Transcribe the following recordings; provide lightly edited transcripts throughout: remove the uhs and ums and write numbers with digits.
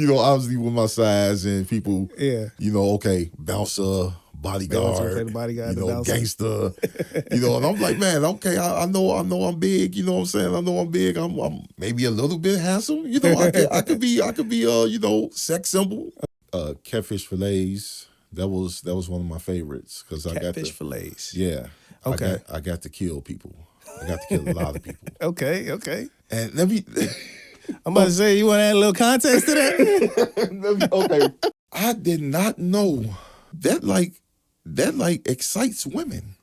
obviously with my size and people, Yeah. Okay, bouncer, bodyguard, Okay, the bodyguard, the bouncer. gangster, and I'm like, man, okay, I know I'm big, you know what I'm saying? I know I'm big. I'm maybe a little bit handsome, I could be sex symbol. Catfish fillets. That was one of my favorites because I got Catfish fillets. Yeah. Okay. I got to kill people. I got to kill a lot of people. Okay. And let me. I'm about to say, you want to add a little context to that? Okay. I did not know that excites women.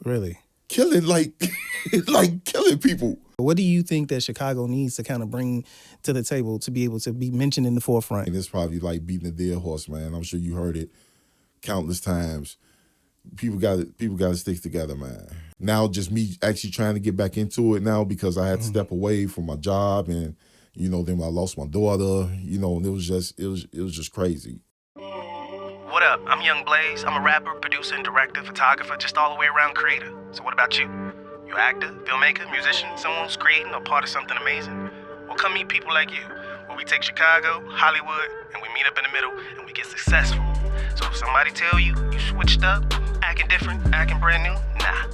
Really? Killing killing people. What do you think that Chicago needs to kind of bring to the table to be able to be mentioned in the forefront? And it's probably like beating a dead horse, man. I'm sure you heard it countless times. People got to stick together, man. Now, just me actually trying to get back into it now because I had to step away from my job, and then I lost my daughter. And it was just crazy. What up? I'm YoungBlaze. I'm a rapper, producer, and director, photographer, just all the way around creator. So what about you? You an actor, filmmaker, musician, someone who's creating or part of something amazing? Well, come meet people like you, where we take Chicago, Hollywood, and we meet up in the middle, and we get successful. So if somebody tell you switched up, acting different, acting brand new, nah.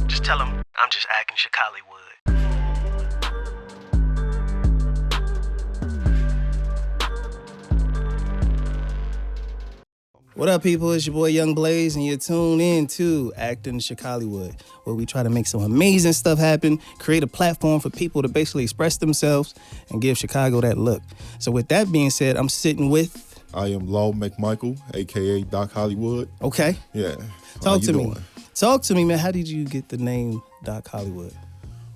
Just tell them I'm just acting Chicallywood. What up, people? It's your boy YoungBlaze, and you're tuned in to Acting Chicallywood, where we try to make some amazing stuff happen, create a platform for people to basically express themselves and give Chicago that look. So with that being said, I'm sitting with... I am Law McMichael, a.k.a. Doc Hollywood. Okay. Yeah. Talk to me. Talk to me, man. How did you get the name Doc Hollywood?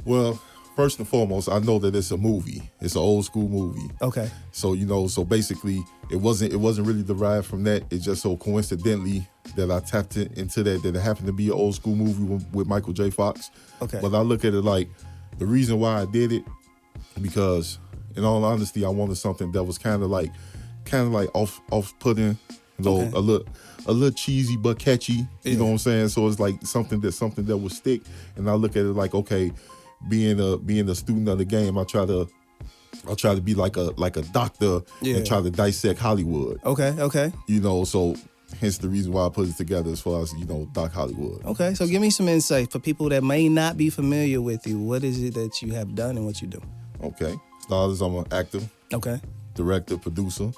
Well, first and foremost, I know that it's a movie. It's an old school movie. Okay. So, so basically it wasn't really derived from that. It's just so coincidentally that I tapped into that it happened to be an old school movie with Michael J. Fox. Okay. But I look at it like the reason why I did it, because in all honesty, I wanted something that was kind of like off-putting, Okay. a little cheesy but catchy. You know what I'm saying? So it's like something that would stick. And I look at it like, okay, being a student of the game, I try to be like a doctor and try to dissect Hollywood. Okay. So hence the reason why I put it together as far as, Doc Hollywood. Okay, so give me some insight for people that may not be familiar with you. What is it that you have done and what you do? Okay. Starters, I'm an actor. Okay. Director, producer,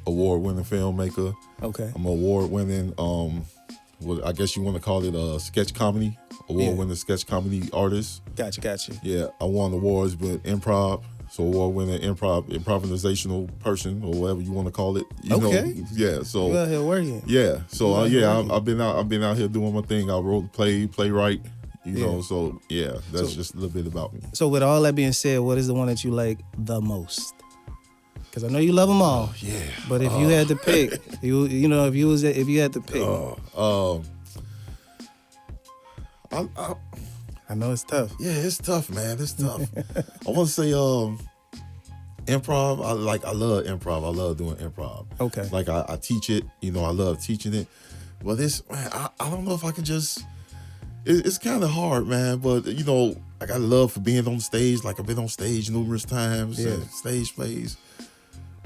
award-winning filmmaker. Okay. I'm an award-winning, I guess you want to call it a sketch comedy, award-winning sketch comedy artist. Gotcha. Yeah, I won awards with improv, so award-winning improvisational person, or whatever you want to call it. You know? Yeah. So you out here working. Yeah. So I've been out here doing my thing. I wrote the playwright. So yeah, that's just a little bit about me. So with all that being said, what is the one that you like the most? Because I know you love them all. Yeah. But if you had to pick, if you had to pick. I know it's tough. Yeah, it's tough, man. It's tough. I want to say improv. I love improv. I love doing improv. Okay. Like I teach it. I love teaching it. But I don't know if I can just. It's kind of hard, man. But I got love for being on stage. Like I've been on stage numerous times. Yeah. Stage plays.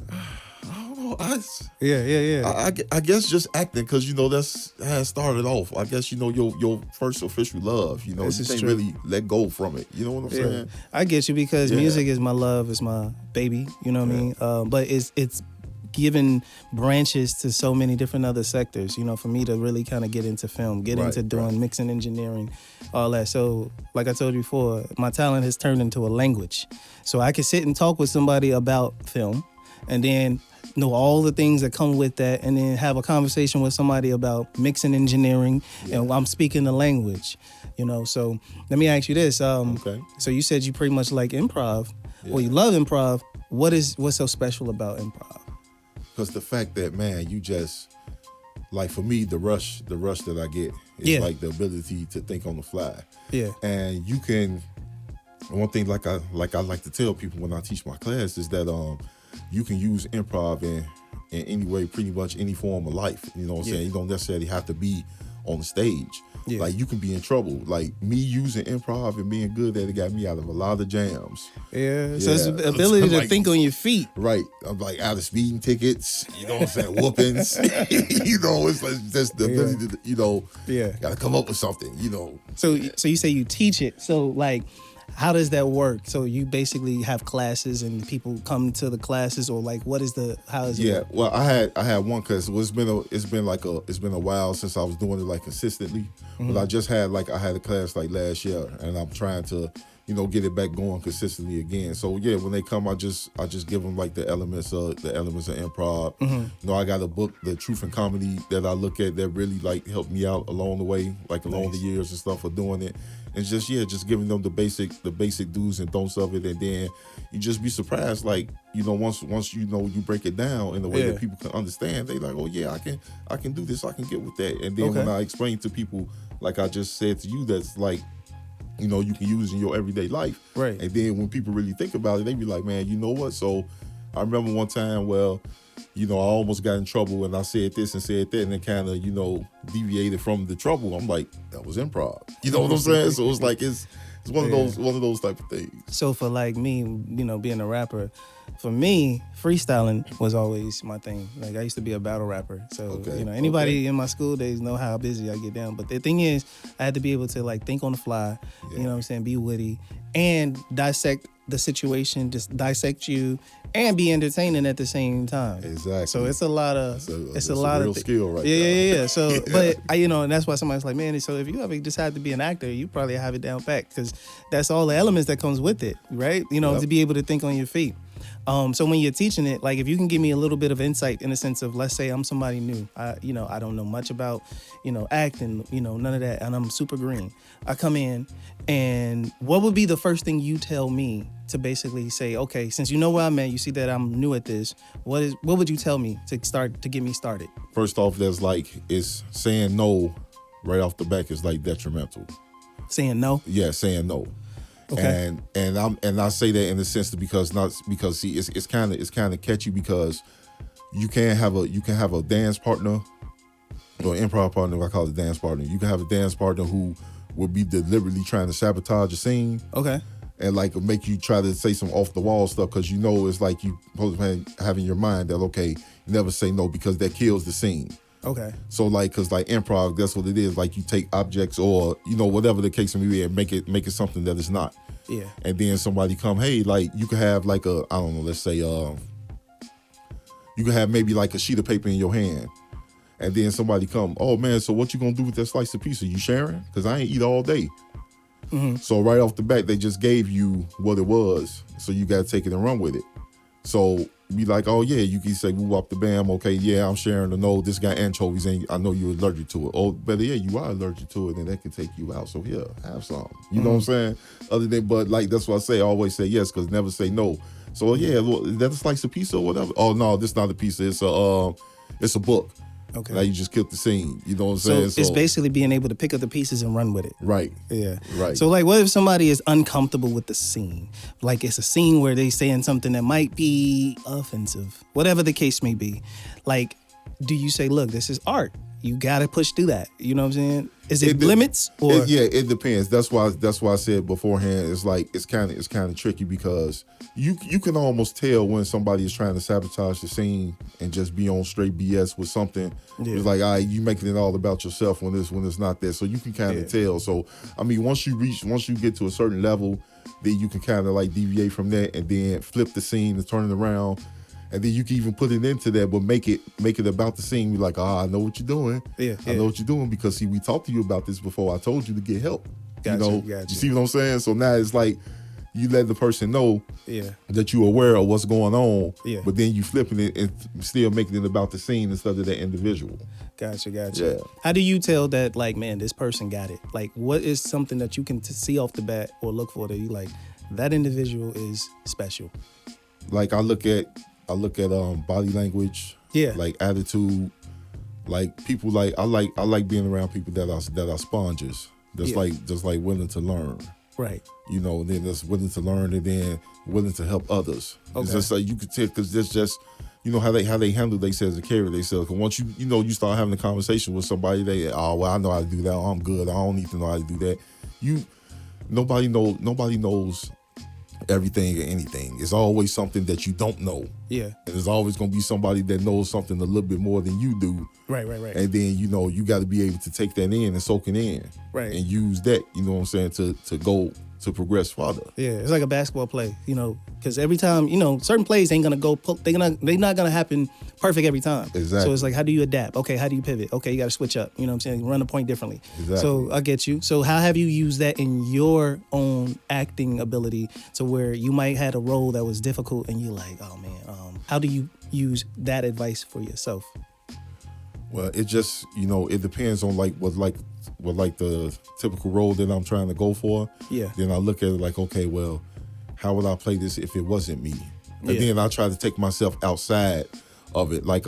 I don't know. Yeah. I guess just acting, because that's how it started off. I guess your first official love. You can't really let go from it. You know what I'm saying? I get you, because music is my love, is my baby. You know what I mean? But it's given branches to so many different other sectors. For me to really kind of get into film, into doing mixing, engineering, all that. So like I told you before, my talent has turned into a language. So I can sit and talk with somebody about film, and then know all the things that come with that, and then have a conversation with somebody about mixing, engineering, and I'm speaking the language. So let me ask you this. Okay. So you said you pretty much like improv. Yeah. Well, you love improv. What's so special about improv? Because the fact that, man, you just, like, for me, the rush that I get is like the ability to think on the fly. Yeah. And you can, one thing like I like to tell people when I teach my class is that you can use improv in any way, pretty much any form of life. You know what I'm saying? You don't necessarily have to be on the stage. Yeah. Like you can be in trouble. Like me using improv and being good at it got me out of a lot of jams. Yeah. So it's the ability to think on your feet. Right. I'm like out of speeding tickets, you know what I'm saying, whoopings. You know, it's like just the ability to, you know, gotta come up with something, you know. So you say you teach it. So like, how does that work? So you basically have classes and people come to the classes, or like how is it? Yeah, work? well, I had one class. Well, it's been a while since I was doing it like consistently. But I had a class like last year, and I'm trying to, you know, get it back going consistently again. So yeah, when they come, I just give them like the elements of improv. You know, I got a book, The Truth in Comedy, that I look at that really like helped me out along the way, like along the years and stuff of doing it. And just giving them the basic do's and don'ts of it, and then you just be surprised, like, you know, once you know you break it down in a way that people can understand, they like, oh yeah, I can do this, I can get with that. And then when I explain to people, like I just said to you, that's like, you know, you can use in your everyday life. Right. And then when people really think about it, they be like, man, you know what? So I remember one time, well, you know, I almost got in trouble and I said this and said that, and it kind of, you know, deviated from the trouble. I'm like, that was improv. You know what I'm saying? So it's like it's one of those type of things. So for like me, you know, being a rapper, for me, freestyling was always my thing. Like I used to be a battle rapper. So, you know, anybody in my school days know how busy I get down. But the thing is, I had to be able to like think on the fly, you know what I'm saying, be witty, and dissect the situation, just dissect you, and be entertaining at the same time. Exactly. So it's a lot of it's a real skill right there. Yeah. So, but you know, and that's why somebody's like, man. So if you ever decide to be an actor, you probably have it down pat, because that's all the elements that comes with it, right? You know, to be able to think on your feet. So when you're teaching it, like if you can give me a little bit of insight in the sense of, let's say I'm somebody new, I don't know much about, you know, acting, you know, none of that, and I'm super green. I come in, and what would be the first thing you tell me to basically say, okay, since you know where I'm at, you see that I'm new at this, what would you tell me to get me started? First off, it's saying no right off the back is like detrimental. Saying no? Yeah, saying no. Okay. And I say that in the sense that because see, it's kind of catchy, because you can have a dance partner or improv partner. I call it a dance partner. You can have a dance partner who will be deliberately trying to sabotage a scene. Okay. And like make you try to say some off the wall stuff, because you know it's like you supposed to have in your mind that, okay, never say no, because that kills the scene. Okay. So like, cause like improv, that's what it is. Like you take objects or, you know, whatever the case may be, and make it something that it's not. Yeah. And then somebody come, hey, like you could have like I don't know, let's say you could have maybe like a sheet of paper in your hand, and then somebody come, oh man, so what you gonna do with that slice of pizza? You sharing? Cause I ain't eat all day. Mm-hmm. So right off the bat, they just gave you what it was, so you gotta take it and run with it. So be like, oh yeah, you can say woo up the bam, okay, yeah, I'm sharing the no, this got anchovies, and I know you're allergic to it. Oh, better yeah, you are allergic to it, and that can take you out. So here, have some. You know what I'm saying? Other than, but like that's what I say, I always say yes, because never say no. So yeah, look, that's a slice of pizza or whatever. Oh no, this not a pizza, it's a book. Okay. Now you just killed the scene. You know what I'm saying? So it's basically being able to pick up the pieces and run with it. Right. Yeah. Right. So like, what if somebody is uncomfortable with the scene? Like it's a scene where they saying something that might be offensive, whatever the case may be. Like, do you say, look, this is art. You gotta push through that. You know what I'm saying? Is it limits or? It depends. That's why I said beforehand. It's like it's kind of tricky, because you can almost tell when somebody is trying to sabotage the scene and just be on straight BS with something. Yeah. It's like, all right, you making it all about yourself when it's not that. So you can kind of tell. So I mean, once you get to a certain level, then you can kind of like deviate from that and then flip the scene and turn it around. And then you can even put it into that, but make it about the scene. You're like, I know what you're doing. I know what you're doing, because see, we talked to you about this before. I told you to get help. Gotcha. You see what I'm saying? So now it's like you let the person know that you're aware of what's going on, but then you flipping it and still making it about the scene instead of that individual. Gotcha. Yeah. How do you tell that, like, man, this person got it? Like, what is something that you can see off the bat or look for that you like, that individual is special? Like I look at body language, like attitude, like people like I like being around people that are sponges. That's like willing to learn. Right. You know, and then that's willing to learn and then willing to help others. Okay. It's just like you could tell, because there's just, you know how they handle themselves as a character. They say, cause once you start having a conversation with somebody, they well, I know how to do that. Oh, I'm good. I don't need to know how to do that. Nobody knows everything or anything. It's always something that you don't know. Yeah. And there's always gonna be somebody that knows something a little bit more than you do. Right. And then you got to be able to take that in and soak it in. Right. And use that, you know what I'm saying, to go to progress further. Yeah, it's like a basketball play, because every time, certain plays ain't gonna go. They're not gonna happen perfect every time. Exactly. So it's like, how do you adapt? Okay, how do you pivot? Okay, you got to switch up. You know what I'm saying? Run the point differently. Exactly. So I get you. So how have you used that in your own acting ability to where you might had a role that was difficult and you're like, oh man, how do you use that advice for yourself? Well, it just it depends on what the typical role that I'm trying to go for. Yeah. Then I look at it like, okay, well, how would I play this if it wasn't me? And Yeah. then I try to take myself outside of it, kind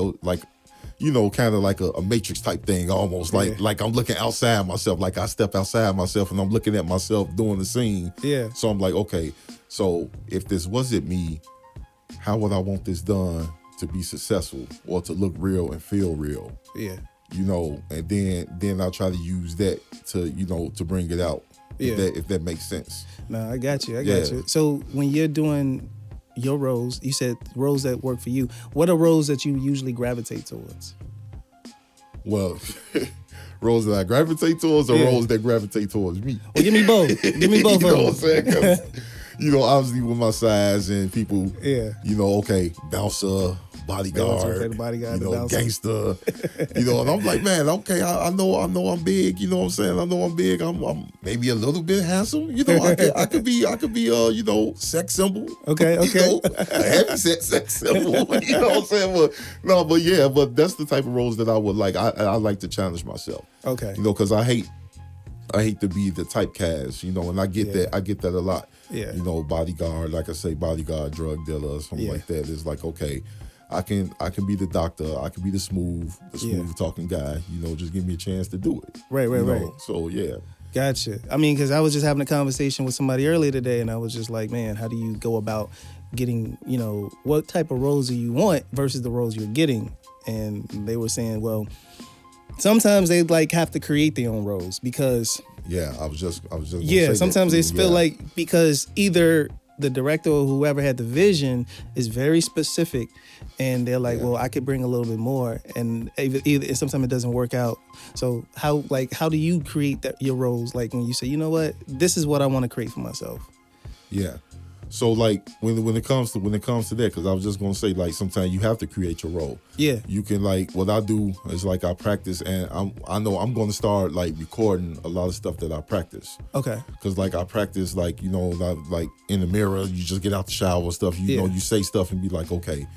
of like a Matrix type thing, almost like I'm looking outside myself, like I step outside myself and I'm looking at myself doing the scene. Yeah. So I'm like, okay, so if this wasn't me, how would I want this done to be successful or to look real and feel real? Yeah. And then I'll try to use that to bring it out. Yeah. If that makes sense. No, I got you. I got you. So when you're doing your roles, you said roles that work for you. What are roles that you usually gravitate towards? Well, roles that I gravitate towards or roles that gravitate towards me? Well, give me both. Give me both you know of what I'm saying? them. 'Cause, obviously with my size and people, Yeah. Okay, bouncer, bodyguard, Okay, the bodyguard, the bouncer. gangster, and I'm like, man, okay, I know I'm big, you know what I'm saying? I know I'm big. I'm maybe a little bit handsome, I could be sex symbol. Okay. A heavy sex symbol, you know what I'm saying? But that's the type of roles that I would like. I like to challenge myself. Okay. Because I hate to be the typecast, and I get that. I get that a lot. Yeah. Bodyguard, like I say, bodyguard, drug dealer, or something like that. It's like, okay, I can be the doctor. I can be the smooth talking guy. Just give me a chance to do it. Right. So yeah. Gotcha. I mean, because I was just having a conversation with somebody earlier today, and I was just like, man, how do you go about getting, what type of roles do you want versus the roles you're getting? And they were saying, well, sometimes they have to create their own roles because I was just yeah, sometimes they feel like because either the director or whoever had the vision is very specific and they're like, well, I could bring a little bit more, and either sometimes it doesn't work out. So how do you create your roles? Like when you say, you know what, this is what I want to create for myself. Yeah. So when it comes to that, because I was just gonna say sometimes you have to create your role. Yeah. You can what I do is I practice, and I know I'm gonna start recording a lot of stuff that I practice. Okay. Because I practice in the mirror, you just get out the shower and stuff. You say stuff and be like, okay,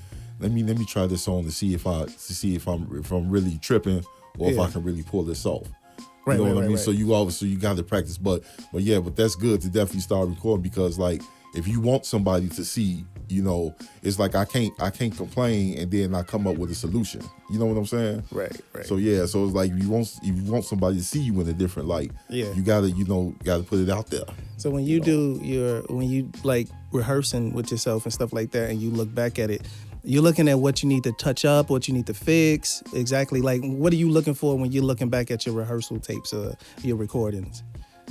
let me try this on to see if I'm really tripping or if I can really pull this off. Right, you know what I mean? Right. So you got to practice, but that's good to definitely start recording because if you want somebody to see, it's I can't complain and then I come up with a solution. You know what I'm saying? Right. So so it's if you want somebody to see you in a different light, you gotta put it out there. So when you rehearsing with yourself and stuff like that, and you look back at it, you're looking at what you need to touch up, what you need to fix. Exactly. What are you looking for when you're looking back at your rehearsal tapes or your recordings?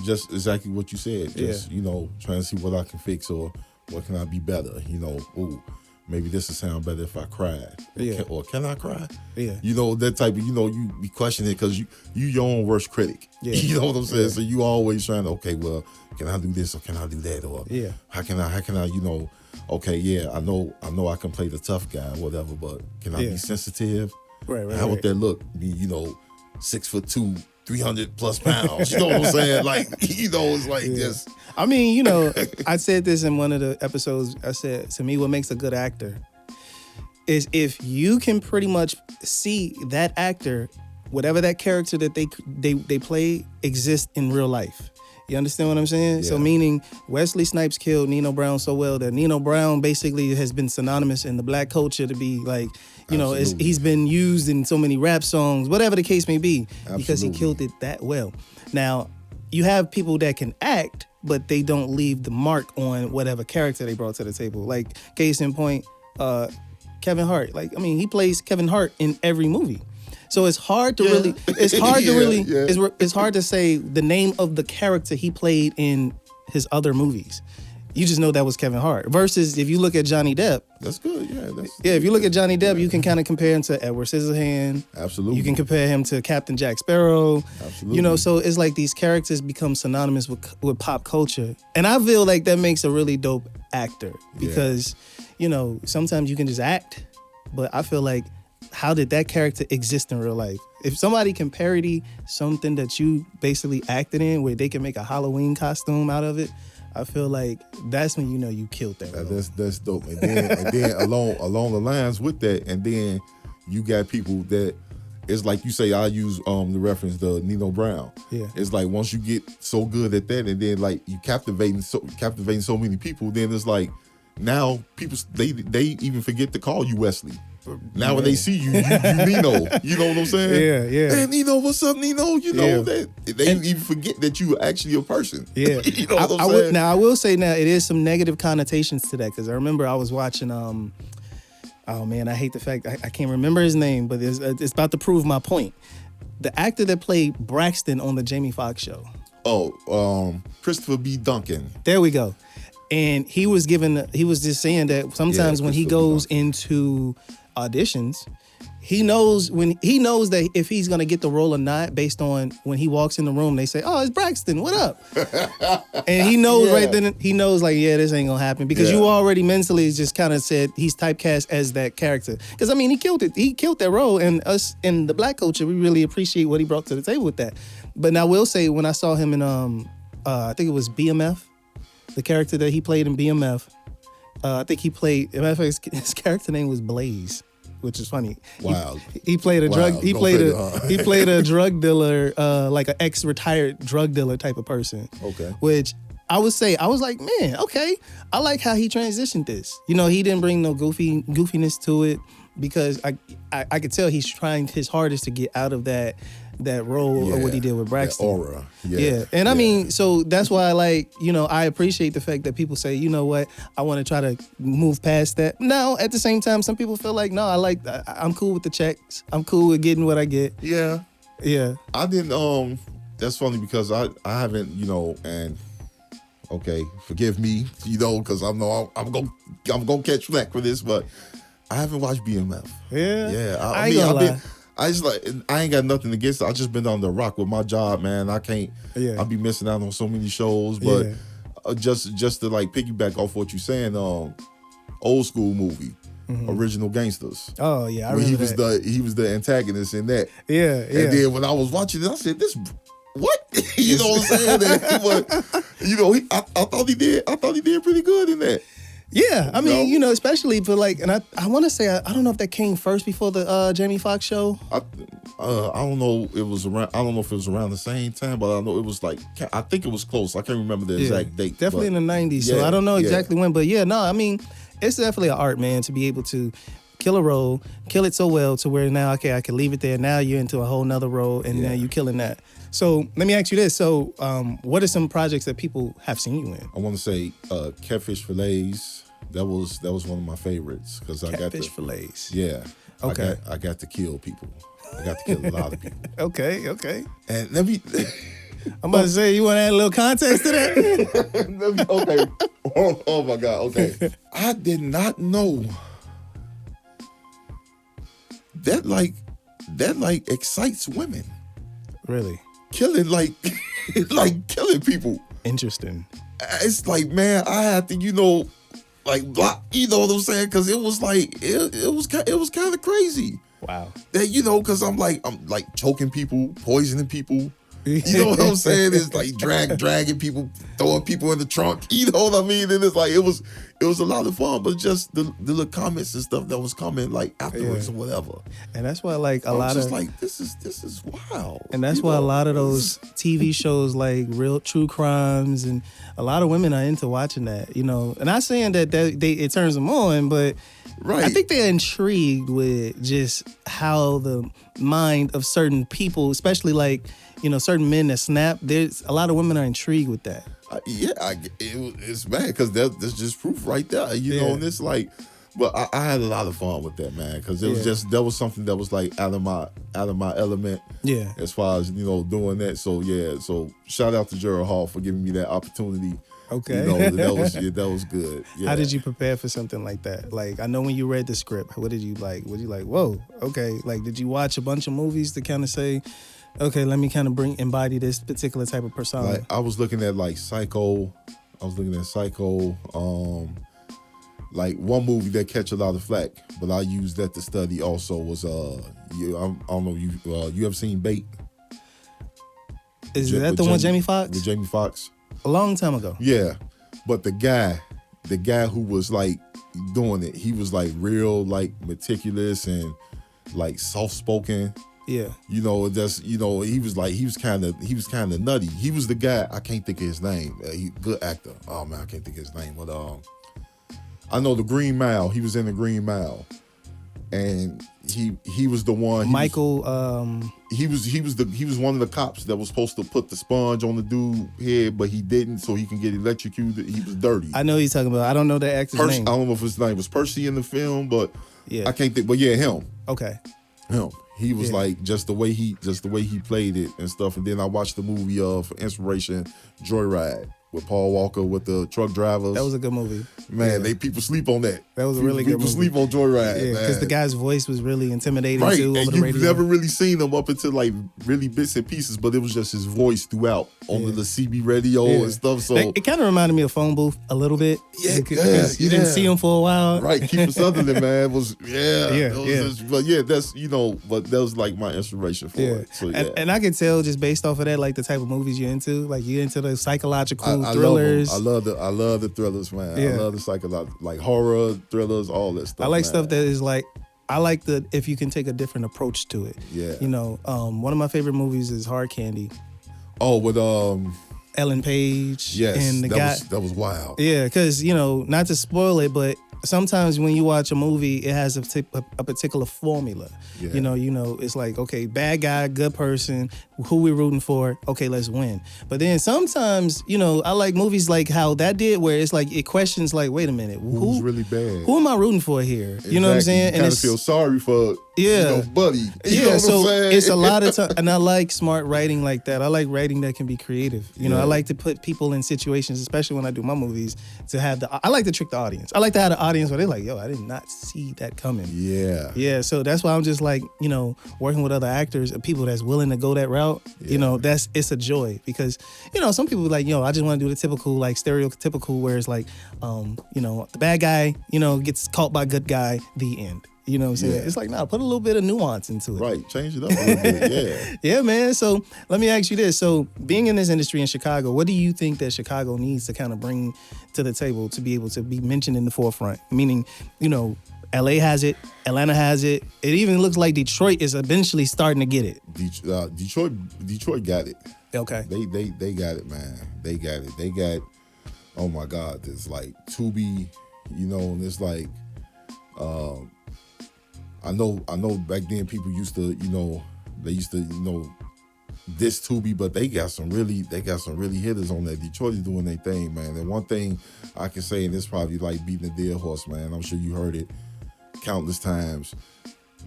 Just exactly what you said. Just, trying to see what I can fix or what can I be better. Ooh, maybe this will sound better if I cried. Yeah. Or can I cry? Yeah. That type of, you be questioning it because you your own worst critic. Yeah. You know what I'm saying? Yeah. So you always trying to, okay, well, can I do this or can I do that? Or how can I, okay, I know I can play the tough guy or whatever, but can I be sensitive? Right. How would that look? 6'2", 300 plus pounds. You know what I'm saying? It's just. I mean, I said this in one of the episodes. I said, to me, what makes a good actor is if you can pretty much see that actor, whatever that character that they play exists in real life. You understand what I'm saying? Yeah. So meaning Wesley Snipes killed Nino Brown so well that Nino Brown basically has been synonymous in the black culture to be he's been used in so many rap songs, whatever the case may be, because he killed it that well. Now, you have people that can act, but they don't leave the mark on whatever character they brought to the table. Like, case in point, Kevin Hart. Like, I mean, he plays Kevin Hart in every movie. So it's hard to really, it's hard to really, it's hard to say the name of the character he played in his other movies. You just know that was Kevin Hart. Versus if you look at Johnny Depp. That's good, if you look at Johnny Depp, you can kind of compare him to Edward Scissorhands. Absolutely. You can compare him to Captain Jack Sparrow. Absolutely. You know, so it's like these characters become synonymous with pop culture. And I feel like that makes a really dope actor because, you know, sometimes you can just act, but I feel like how did that character exist in real life? If somebody can parody something that you basically acted in where they can make a Halloween costume out of it, I feel like that's when you know you killed that. That's dope. And then along the lines with that, and then you got people that it's like you say. I use the reference the Nino Brown. Yeah, it's like once you get so good at that, and then like you captivating so many people, then it's like now people they even forget to call you Wesley. Now when they see you Nino. You know what I'm saying? Yeah. Hey, Nino, what's up, Nino? You know that they even forget that you are actually a person. Yeah. You know what I'm saying? I will say now it is some negative connotations to that because I remember I was watching. Oh man, I hate the fact I can't remember his name, but it's about to prove my point. The actor that played Braxton on the Jamie Foxx show. Oh, Christopher B. Duncan. There we go. And he was just saying that sometimes when he goes into auditions, he knows that if he's gonna get the role or not based on when he walks in the room, they say, "Oh, it's Braxton, what up?" And he knows right then, he knows like, yeah, this ain't gonna happen because you already mentally just kind of said he's typecast as that character. Because I mean, he killed it. He killed that role, and us in the Black culture, we really appreciate what he brought to the table with that. But now I will say when I saw him in I think it was BMF. The character that he played in BMF, I think he played. Matter of fact, his character name was Blaze, which is funny. Wow. He played a drug. He played a drug dealer, like an ex-retired drug dealer type of person. Okay. Which I would say, I was like, man, okay, I like how he transitioned this. You know, he didn't bring no goofiness to it because I could tell he's trying his hardest to get out of that role of what he did with Braxton. That aura. Yeah. And I mean, so that's why I appreciate the fact that people say, you know what, I want to try to move past that. Now, at the same time, some people feel like, no, I'm cool with the checks. I'm cool with getting what I get. Yeah. Yeah. I didn't, that's funny because I haven't, and okay, forgive me, because I know I'm gonna catch flack for this, but I haven't watched BMF. Yeah. Yeah. I ain't gonna lie. I ain't got nothing against it. I just been on the rock with my job, man. I can't. Yeah. I'll be missing out on so many shows, but just to like piggyback off what you're saying, old school movie, Original Gangsters. Oh yeah, I when he was the antagonist in that. Yeah. And then when I was watching it, I said, "This what?" You know what I'm saying? I thought he did. I thought he did pretty good in that. Yeah, I mean, especially for like, and I want to say, I don't know if that came first before the Jamie Foxx show. I don't know. It was around. I don't know if it was around the same time, but I know it was like. I think it was close. I can't remember the exact date. Definitely in the '90s. So I don't know exactly when, but I mean, it's definitely an art, man, to be able to kill a role, kill it so well to where now, okay, I can leave it there. Now you're into a whole nother role, and now you're killing that. So let me ask you this. So what are some projects that people have seen you in? I want to say Catfish Fillets. That was one of my favorites because I got Catfish Fillets. Yeah. Okay. I got to kill people. I got to kill a lot of people. Okay. And let me. I'm about to say, you want to add a little context to that? Okay. Oh my God. Okay. I did not know that excites women. Really? Killing killing people. Interesting. It's like, man, I had to, block, you know what I'm saying? Because it was like it was kind of crazy. Wow. That because I'm choking people, poisoning people. You know what I'm saying? It's like dragging people, throwing people in the trunk. You know what I mean? And it's like it was a lot of fun, but just the little comments and stuff that was coming afterwards or whatever. And that's why a lot of this is wild. And that's why a lot of those TV shows like real true crimes and a lot of women are into watching that. And not saying that it turns them on, but I think they're intrigued with just how the mind of certain people, especially certain men that snap. There's a lot of women are intrigued with that. It's bad because that's just proof right there. And it's like But I had a lot of fun with that, man, because it was just that was something that was like out of my element. Yeah. As far as doing that, so yeah. So shout out to Gerald Hall for giving me that opportunity. Okay. That was good. Yeah. How did you prepare for something like that? Like, I know when you read the script, what did you like? Was you like, whoa, okay? Like, did you watch a bunch of movies to kind of say, okay, let me kind of embody this particular type of persona? Like, I was looking at like Psycho. Like one movie that catch a lot of flack, but I used that to study also was I don't know, you ever seen Bait? Is that the one, Jamie Foxx? With Jamie Foxx. A long time ago. Yeah, but the guy who was like doing it, he was like real like meticulous and like soft spoken. Yeah. He was kind of nutty. He was the guy, I can't think of his name. Good actor. Oh man, I can't think of his name. But I know the Green Mile. He was in the Green Mile, and he was the one. Michael. He was one of the cops that was supposed to put the sponge on the dude's head, but he didn't, so he can get electrocuted. He was dirty. I know he's talking about. I don't know the actor's name. I don't know if his name was Percy in the film, but yeah, I can't think. But yeah, him. Okay. Him. He was like just the way he played it and stuff. And then I watched the movie for inspiration, Joyride, with Paul Walker with the truck drivers. That was a good movie. Man, people sleep on that. That was a really good movie. People sleep on Joyride. Yeah, because the guy's voice was really intimidating right. too. And over the radio. you've never really seen him up until like really bits and pieces, but it was just his voice throughout on the CB radio and stuff. So it kind of reminded me of Phone Booth a little bit. Yeah, you didn't see him for a while. Right, Kiefer Sutherland, man, was but that was like my inspiration for it. So and I could tell just based off of that, like the type of movies you're into. Like you're into the psychological I thrillers. Love I love the thrillers, man. I love the psychological, like horror thrillers, all that stuff. I like stuff that is like, I like if you can take a different approach to it. Yeah. One of my favorite movies is Hard Candy. Oh, with Ellen Page. Yes, and the guy. That was wild. Yeah, because not to spoil it, but sometimes when you watch a movie, it has a particular formula. Yeah. It's like, okay, bad guy, good person, who we rooting for, okay, let's win. But then sometimes, I like movies like how that did, where it's like, it questions like, wait a minute, who's really bad? Who am I rooting for here? Exactly. You know what I'm saying? You kind of feel sorry for, buddy. You know what I'm saying? It's a lot of time, and I like smart writing like that. I like writing that can be creative. I like to put people in situations, especially when I do my movies, I like to trick the audience. I like to have the audience where they're like, yo, I did not see that coming. Yeah. Yeah, so that's why I'm just like, working with other actors and people that's willing to go that route, it's a joy because, some people are like, I just want to do the typical, like stereotypical where it's like, the bad guy, gets caught by good guy, the end. You know what I'm saying? Yeah. It's like, put a little bit of nuance into it. Right, change it up a little bit, yeah. Yeah, man. So let me ask you this. So being in this industry in Chicago, what do you think that Chicago needs to kind of bring to the table to be able to be mentioned in the forefront? Meaning, LA has it, Atlanta has it. It even looks like Detroit is eventually starting to get it. Detroit got it. Okay. They got it, man. They got it. They got, oh my God, there's like Tubi, and it's like, I know back then people used to, diss Tubi, but they got some really hitters on that. Detroit is doing their thing, man. And one thing I can say, and it's probably like beating a dead horse, man. I'm sure you heard it countless times.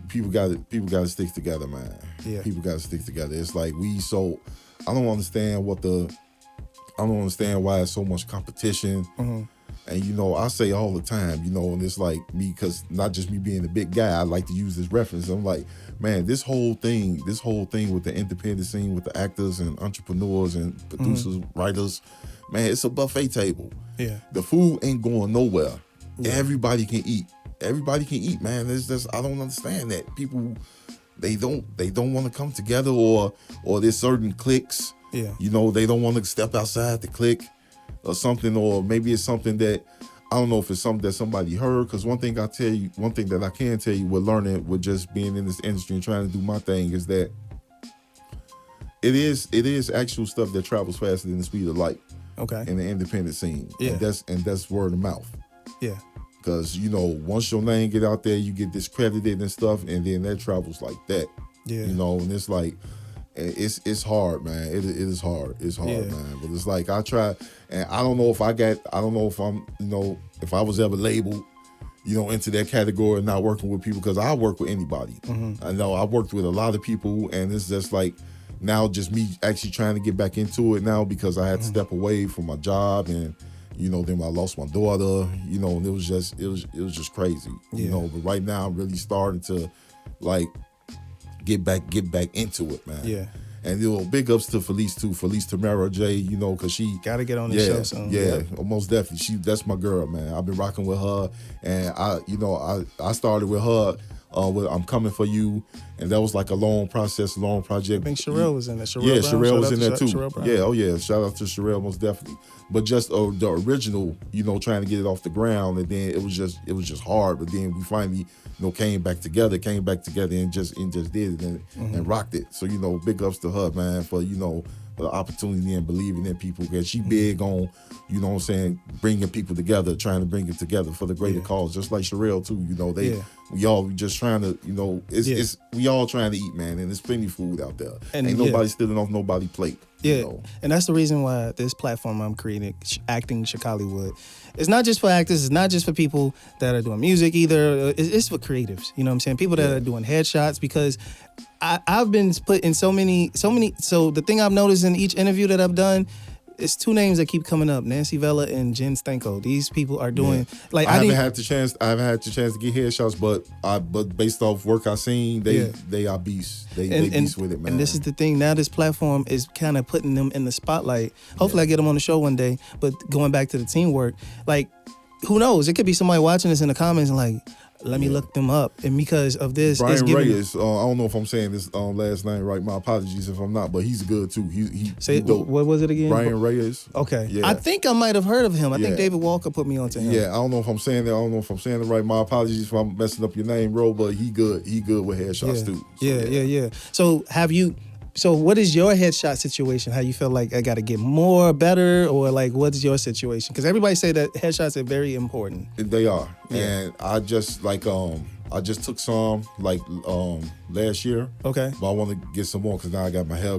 People got to stick together, man. Yeah. People got to stick together. It's like I don't understand why it's so much competition. Mm-hmm. And, I say all the time, and it's like me, because not just me being a big guy, I like to use this reference. I'm like, man, this whole thing with the independent scene, with the actors and entrepreneurs and producers, writers, man, it's a buffet table. Yeah. The food ain't going nowhere. Yeah. Everybody can eat. Everybody can eat, man. It's just, I don't understand that. People, they don't want to come together, or there's certain cliques. Yeah. They don't want to step outside the clique or something, or maybe it's something that, I don't know if it's something that somebody heard, because one thing that I can tell you with learning, with just being in this industry and trying to do my thing, is that it is actual stuff that travels faster than the speed of light. Okay. In the independent scene. Yeah. And that's word of mouth. Yeah. Because, once your name get out there, you get discredited and stuff, and then that travels like that. Yeah. And it's like, it's hard, man. It is hard. It's hard, man. But it's like, I try, and I don't know if I'm, if I was ever labeled, into that category of not working with people, because I work with anybody. I know I worked with a lot of people, and it's just like now just me actually trying to get back into it now, because I had to step away from my job, and then I lost my daughter, and it was just crazy, but right now I'm really starting to like get back into it, man. Yeah. And big ups to Felice too, Felice Tamara J, because she gotta get on the show soon. Yeah, most definitely. That's my girl, man. I've been rocking with her, and I started with her with I'm Coming For You, and that was like a long process, long project. I think Sherelle was in there. Sherelle was in there too. Sherelle Yeah, shout out to Sherelle, most definitely. But just the original, trying to get it off the ground, and then it was just hard. But then we finally, came back together and just did it and rocked it. So big ups to her, man, for for the opportunity and believing in people, because she big on, bringing people together, trying to bring it together for the greater cause. Just like Sherelle too, we all just trying to, it's we all trying to eat, man, and there's plenty of food out there. And ain't nobody stealing off nobody's plate. Yeah, and that's the reason why this platform I'm creating, Acting Chicallywood, it's not just for actors, it's not just for people that are doing music either, it's for creatives, you know what I'm saying? People that are doing headshots, because I've been put in so many, so the thing I've noticed in each interview that I've done, it's two names that keep coming up: Nancy Vella and Jen Stanko. These people are doing like I haven't had the chance to get headshots, but based off work I seen, they are beasts. They beasts with it, man. And this is the thing. Now this platform is kind of putting them in the spotlight. Hopefully I get them on the show one day. But going back to the teamwork, like who knows? It could be somebody watching this in the comments and like, let me look them up. And because of this, Brian Reyes, I don't know if I'm saying this last name right. My apologies if I'm not, but he's good too. He dope. What was it again? Brian Reyes. Okay. Yeah. I think I might have heard of him. I think David Walker put me onto him. Yeah, I don't know if I'm saying that. I don't know if I'm saying it right. My apologies if I'm messing up your name, bro, but he good. He good with headshots too. So, yeah. So what is your headshot situation? How you feel like I got to get more, better, or like what's your situation? Because everybody say that headshots are very important. They are, and I just I just took some last year. Okay. But I want to get some more because now I got my hair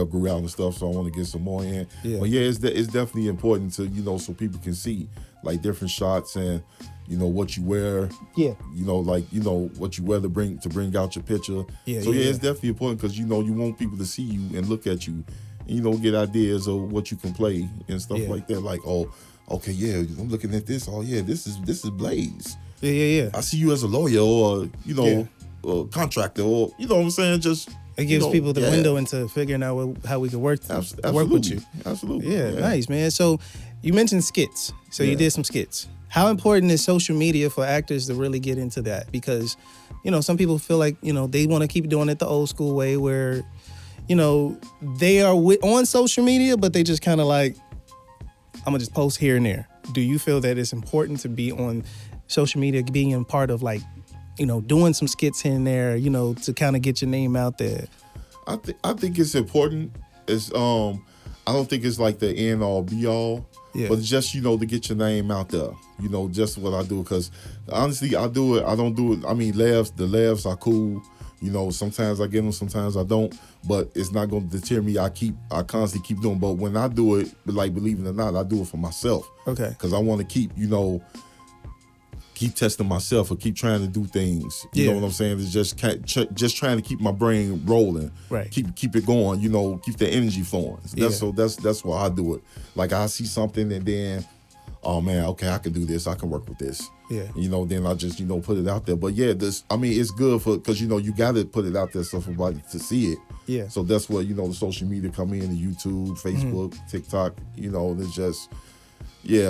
grew out and stuff, so I want to get some more in. Yeah. But it's definitely important to so people can see like different shots and what you wear. Yeah. What you wear to bring out your picture. Yeah. So it's definitely important because you want people to see you and look at you and get ideas of what you can play and stuff like that. Like, oh, okay, I'm looking at this. Oh yeah, this is Blaze. Yeah. I see you as a lawyer or a contractor or what I'm saying. Just it gives people the window into figuring out how we can work with you. Absolutely. Yeah, nice, man. So you mentioned skits. So you did some skits. How important is social media for actors to really get into that? Because some people feel like they want to keep doing it the old school way, where they are on social media, but they just kind of like, I'm gonna just post here and there. Do you feel that it's important to be on social media, being a part of like, doing some skits here and there, to kind of get your name out there? I think it's important. It's I don't think it's like the end all be all. Yeah. But just to get your name out there, just what I do. Because honestly, I do it. I don't do it. I mean, the laughs are cool. Sometimes I get them, sometimes I don't. But it's not going to deter me. I constantly keep doing. But when I do it, like believe it or not, I do it for myself. Okay. Because I want to keep testing myself or keep trying to do things. You know what I'm saying? It's just trying to keep my brain rolling. Right. Keep it going. Keep the energy flowing. So that's why I do it. Like I see something and then, oh man, okay, I can do this. I can work with this. Yeah. Then I just put it out there. But it's good because you got to put it out there so for somebody to see it. Yeah. So that's what the social media come in, the YouTube, Facebook, TikTok. It's just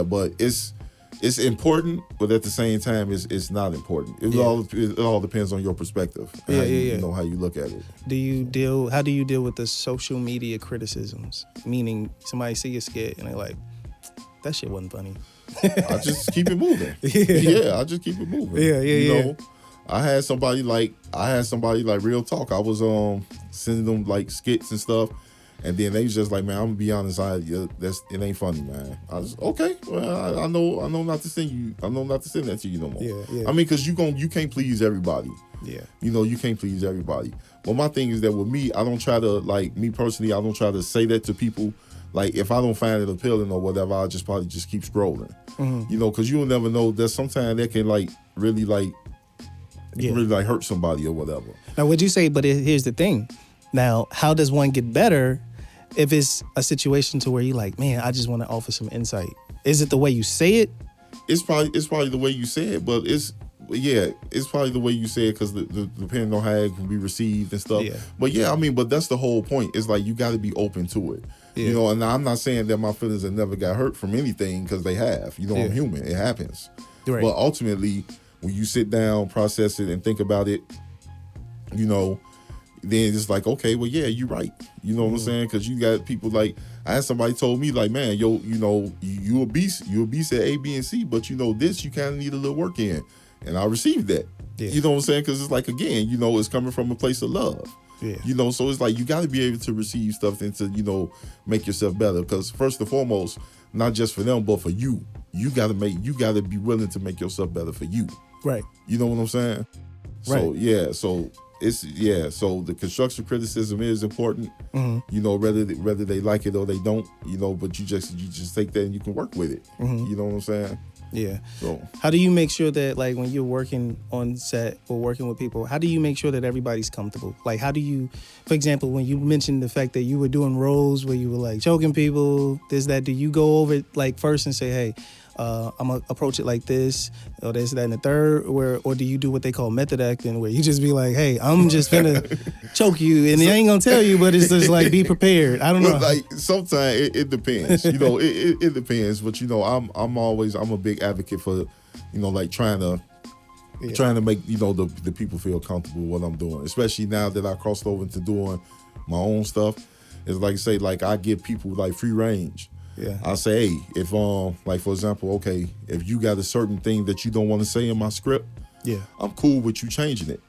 but it's important, but at the same time, it's not important. It all depends on your perspective. And how you look at it. How do you deal with the social media criticisms? Meaning somebody see your skit and they're like, that shit wasn't funny. I just keep it moving. I just keep it moving. Yeah. I had somebody like real talk. I was sending them like skits and stuff. And then they was just like, man, I'm gonna be honest, it ain't funny, man. I was okay. Well, I know not to send you. I know not to send that to you no more. Yeah. I mean, because you can't please everybody. Yeah. You know, you can't please everybody. But my thing is that with me, I don't try to, like, me personally, I don't try to say that to people. Like, if I don't find it appealing or whatever, I'll just probably just keep scrolling. You know, because you'll never know that sometimes that can, like, really, like, really, like, hurt somebody or whatever. Now, would you say, but here's the thing. Now, how does one get better if it's a situation to where you're like, man, I just want to offer some insight? Is it the way you say it? It's probably the way you say it, but it's probably the way you say it because depending on how it can be received and stuff. Yeah. But yeah, I mean, but that's the whole point. It's like you got to be open to it. You know, and I'm not saying that my feelings have never got hurt from anything because they have. You know, I'm human. It happens. Right. But ultimately, when you sit down, process it, and think about it, you know, then it's like, okay, well, yeah, you're right. You know what I'm saying? Because you got people like, I had somebody told me like, man, yo, you know, you a beast at A, B, and C, but you know this, you kind of need a little work in. And I received that. Yeah. You know what I'm saying? Because it's like, again, you know, it's coming from a place of love. Yeah. You know, so it's like you got to be able to receive stuff and to, you know, make yourself better. Because first and foremost, not just for them, but for you, you got to be willing to make yourself better for you. Right. You know what I'm saying? Right. So so the constructive criticism is important. You know, whether they like it or they don't, you know, but you just take that and you can work with it. You know what I'm saying? Yeah. So how do you make sure that, like, when you're working on set or working with people, how do you make sure that everybody's comfortable? Like, how do you, for example, when you mentioned the fact that you were doing roles where you were like choking people, do you go over it like first and say, hey, I'm gonna approach it like this, or this, that, and the third, or do you do what they call method acting, where you just be like, hey, I'm just gonna choke you, and they ain't gonna tell you, but it's just like, be prepared. I don't know. Like sometimes it depends, you know, it depends. But you know, I'm a big advocate for, you know, like trying to make, you know, the people feel comfortable with what I'm doing, especially now that I crossed over into doing my own stuff. It's like, say, like I give people like free range. Yeah. I say, hey, if like for example, okay, if you got a certain thing that you don't want to say in my script, I'm cool with you changing it.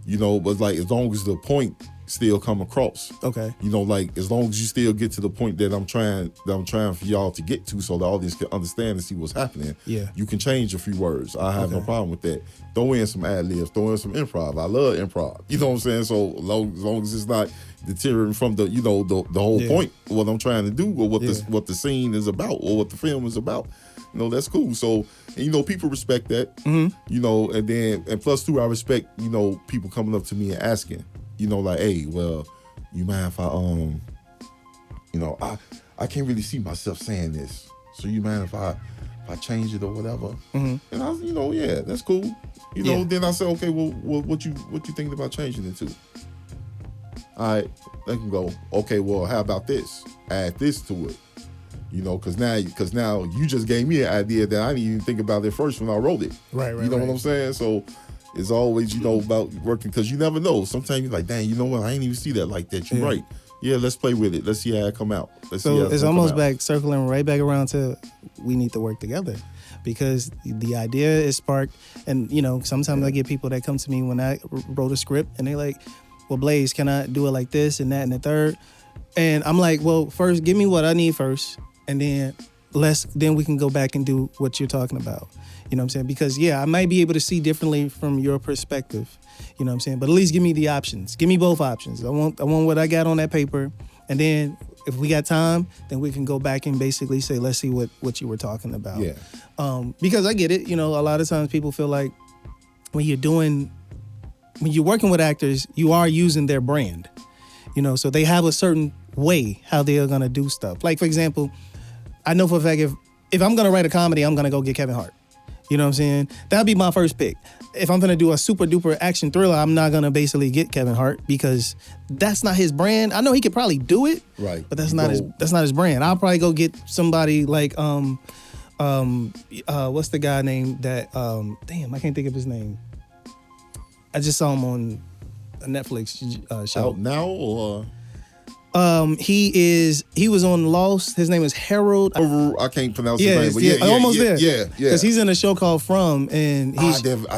You know, but like as long as the point still come across. Okay. You know, like as long as you still get to the point that I'm trying for y'all to get to, so the audience can understand and see what's happening. Yeah. You can change a few words. I have no problem with that. Throw in some ad-libs, throw in some improv. I love improv. You know what I'm saying? So as long as it's not deterring from the, you know, the whole point of what I'm trying to do, or what the scene is about, or what the film is about. You know, that's cool. So, and, you know, people respect that. You know, and plus too, I respect, you know, people coming up to me and asking, you know, like, hey, well, you mind if I you know, I can't really see myself saying this, so you mind if I change it or whatever? And I was, you know, yeah, that's cool. You know, then I said, okay, well, what you thinking about changing it to? All right, they can go, okay, well, how about this? Add this to it. You know, because now you just gave me an idea that I didn't even think about it first when I wrote it. Right. You know what I'm saying? So it's always, you know, about working, because you never know. Sometimes you're like, dang, you know what? I ain't even see that like that. You're right. Yeah, let's play with it. Let's see how it come out. So it's almost back, circling right back around to, we need to work together, because the idea is sparked. And, you know, sometimes I get people that come to me when I wrote a script and they like, well, Blaze, can I do it like this and that and the third? And I'm like, well, first, give me what I need first. And then we can go back and do what you're talking about. You know what I'm saying? Because, I might be able to see differently from your perspective. You know what I'm saying? But at least give me the options. Give me both options. I want what I got on that paper. And then if we got time, then we can go back and basically say, let's see what you were talking about. Yeah. Because I get it. You know, a lot of times people feel like when you're working with actors, you are using their brand. You know, so they have a certain way how they are going to do stuff. Like, for example, I know for a fact if I'm going to write a comedy, I'm going to go get Kevin Hart. You know what I'm saying? That'd be my first pick. If I'm going to do a super duper action thriller, I'm not going to basically get Kevin Hart, because that's not his brand. I know he could probably do it, right? But that's not his brand. I'll probably go get somebody like what's the guy named that damn, I can't think of his name. I just saw him on a Netflix show. Out now or? He was on Lost. His name is Harold. I can't pronounce his name, but almost there. Yeah. Because he's in a show called From, and I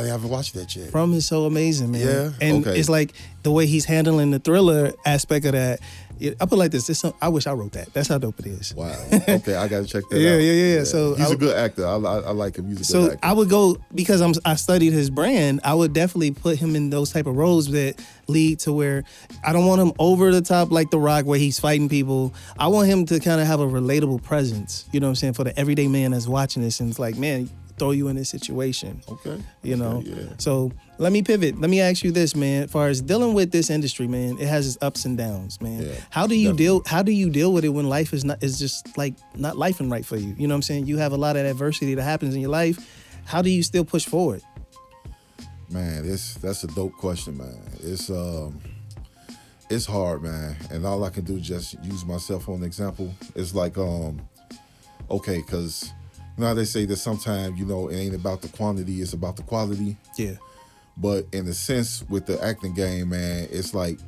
haven't watched that yet. From is so amazing, man. Yeah, and it's like the way he's handling the thriller aspect of that. I put it like this. I wish I wrote that. That's how dope it is. Wow. Okay, I gotta check that out. Yeah. So he's a good actor. I like him. He's a good actor. I would go, because I studied his brand. I would definitely put him in those type of roles that lead to where I don't want him over the top like The Rock, where he's fighting people. I want him to kind of have a relatable presence. You know what I'm saying, for the everyday man that's watching this, and it's like, man, throw you in this situation. Okay. You know. Yeah. So let me pivot. Let me ask you this, man. As far as dealing with this industry, man, it has its ups and downs, man. Yeah, how do you deal with it when life is just like not lifing right for you? You know what I'm saying? You have a lot of adversity that happens in your life. How do you still push forward? Man, that's a dope question, man. It's hard, man. And all I can do is just use myself on an example. It's like, okay, because you know how they say that sometimes, it ain't about the quantity, it's about the quality. Yeah. But in a sense, with the acting game, man, it's like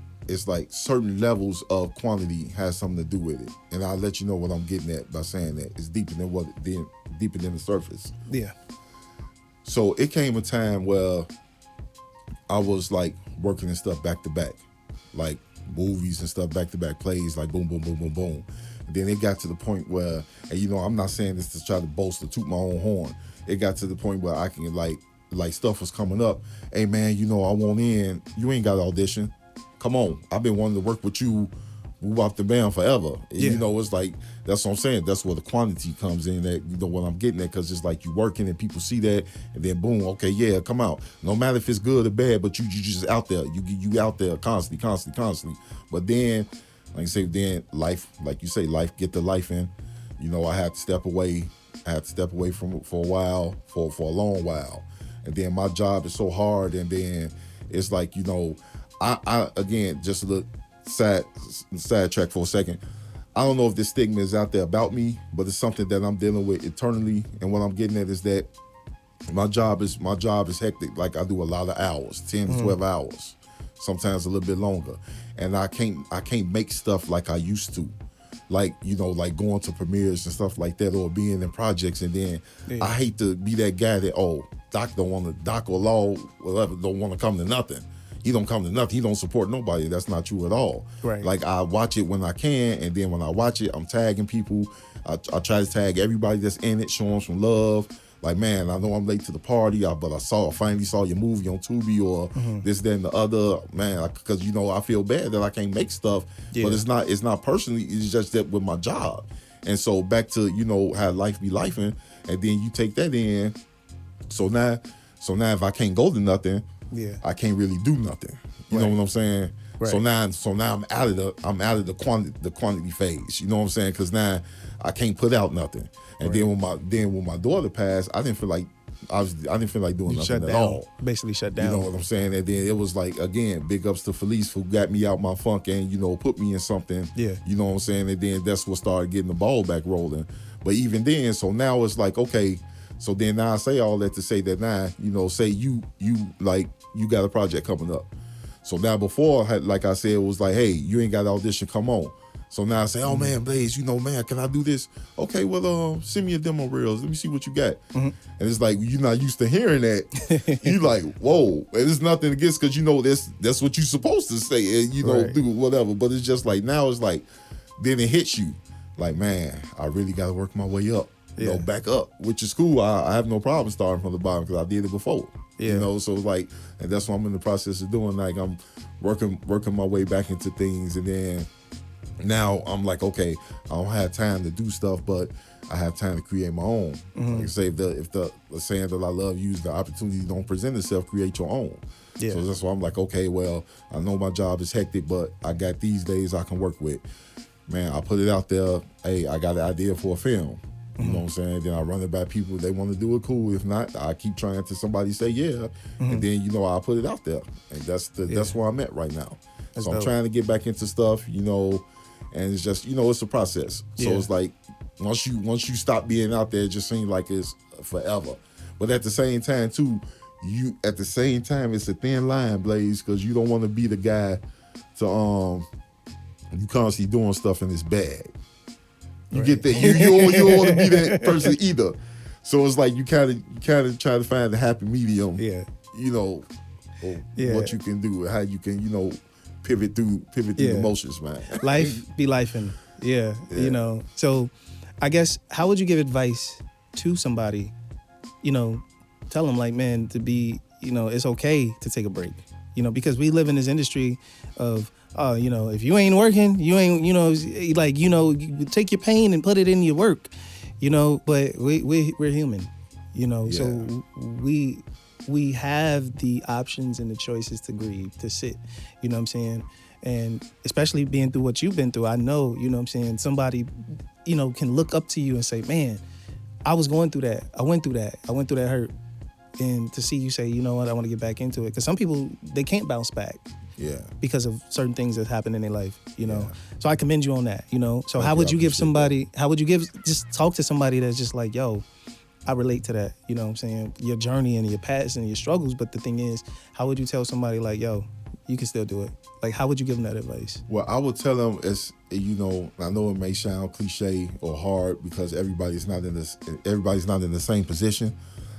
certain levels of quantity has something to do with it. And I'll let you know what I'm getting at by saying that. It's deeper than the surface. Yeah. So it came a time where I was like working and stuff back to back, like movies and stuff back to back, plays, like boom, boom, boom, boom, boom. And then it got to the point where, and I'm not saying this to try to boast or toot my own horn. It got to the point where I can like stuff was coming up. Hey man, I want in. You ain't got an audition. Come on. I've been wanting to work with you. Move off the band forever. Yeah. It's like, that's what I'm saying. That's where the quantity comes in, that what I'm getting at, because it's like you working and people see that, and then boom, okay, yeah, come out. No matter if it's good or bad, but you just out there. You out there constantly. But then, like I say, then life, like you say, life get the life in. I had to step away. From for a while, for a long while. And then my job is so hard, and then it's like, I again, just a little sidetrack for a second. I don't know if this stigma is out there about me, but it's something that I'm dealing with internally. And what I'm getting at is that my job is hectic. Like I do a lot of hours, 10 to 12 hours, sometimes a little bit longer. And I can't make stuff like I used to. Like, like going to premieres and stuff like that, or being in projects. And then I hate to be that guy that, Doc or Law, whatever, don't want to come to nothing. He don't come to nothing. He don't support nobody. That's not true at all. Right. Like I watch it when I can, and then when I watch it, I'm tagging people. I try to tag everybody that's in it, show them some love. Like, man, I know I'm late to the party, but I finally saw your movie on Tubi or this, that, and the other. Man, because I feel bad that I can't make stuff, but it's not personally. It's just that with my job. And so back to how life be lifing, and then you take that in. So now if I can't go to nothing, I can't really do nothing. You know what I'm saying? Right. So now I'm out of the quantity phase. You know what I'm saying? Because now I can't put out nothing. And then when my daughter passed, I didn't feel like doing nothing at all. Basically shut down. You know what I'm saying? And then it was like, again, big ups to Felice who got me out my funk and put me in something. Yeah. You know what I'm saying? And then that's what started getting the ball back rolling. But even then, so now it's like, okay. So then now I say all that to say that now, say you got a project coming up. So now before, like I said, it was like, hey, you ain't got an audition, come on. So now I say, oh man, Blaze, man, can I do this? Okay, well, send me a demo reels. Let me see what you got. And it's like, you're not used to hearing that. You like, whoa. And it's nothing against, because that's what you're supposed to say and, right. do whatever. But it's just like, now it's like, then it hits you. Like, man, I really got to work my way up. Back up, which is cool. I have no problem starting from the bottom because I did it before. Yeah. So it's like, and that's what I'm in the process of doing. Like I'm working my way back into things, and then now I'm like, okay, I don't have time to do stuff, but I have time to create my own. Like I say, if the saying that I love, use the opportunity don't present itself, create your own. Yeah. So that's why I'm like, okay, well, I know my job is hectic, but I got these days I can work with. Man, I put it out there. Hey, I got an idea for a film. You know what I'm saying? Then I run it by people. They want to do it, cool. If not, I keep trying until somebody say yeah. And then, I put it out there. And that's where I'm at right now. That's so I'm trying to get back into stuff, and it's just, it's a process. So it's like, once you stop being out there, it just seems like it's forever. But at the same time, too, it's a thin line, Blaze, because you don't want to be the guy to, you constantly doing stuff in this bag. You get that. You don't want to be that person either. So it's like you kind of try to find the happy medium. Yeah. What you can do, how you can, pivot through the motions, man. Life be lifing. Yeah, you know. So I guess, how would you give advice to somebody, you know, tell them like, man, to be, you know, it's okay to take a break, you know, because we live in this industry of, you know, if you ain't working, you ain't, you know, like, you know, you take your pain and put it in your work, you know, but we're human, you know, so we have the options and the choices to grieve, to sit, you know what I'm saying? And especially being through what you've been through, I know, you know what I'm saying, somebody, you know, can look up to you and say, man, I was going through that. I went through that hurt. And to see you say, you know what, I want to get back into it. Because some people, they can't bounce back. Yeah. Because of certain things that happen in their life, you know. Yeah. So I commend you on that, you know. So how would you give somebody, just talk to somebody that's just like, yo, I relate to that, you know what I'm saying? Your journey and your past and your struggles. But the thing is, how would you tell somebody like, yo, you can still do it? Like, how would you give them that advice? Well, I would tell them, as you know, I know it may sound cliche or hard because everybody's not in the same position.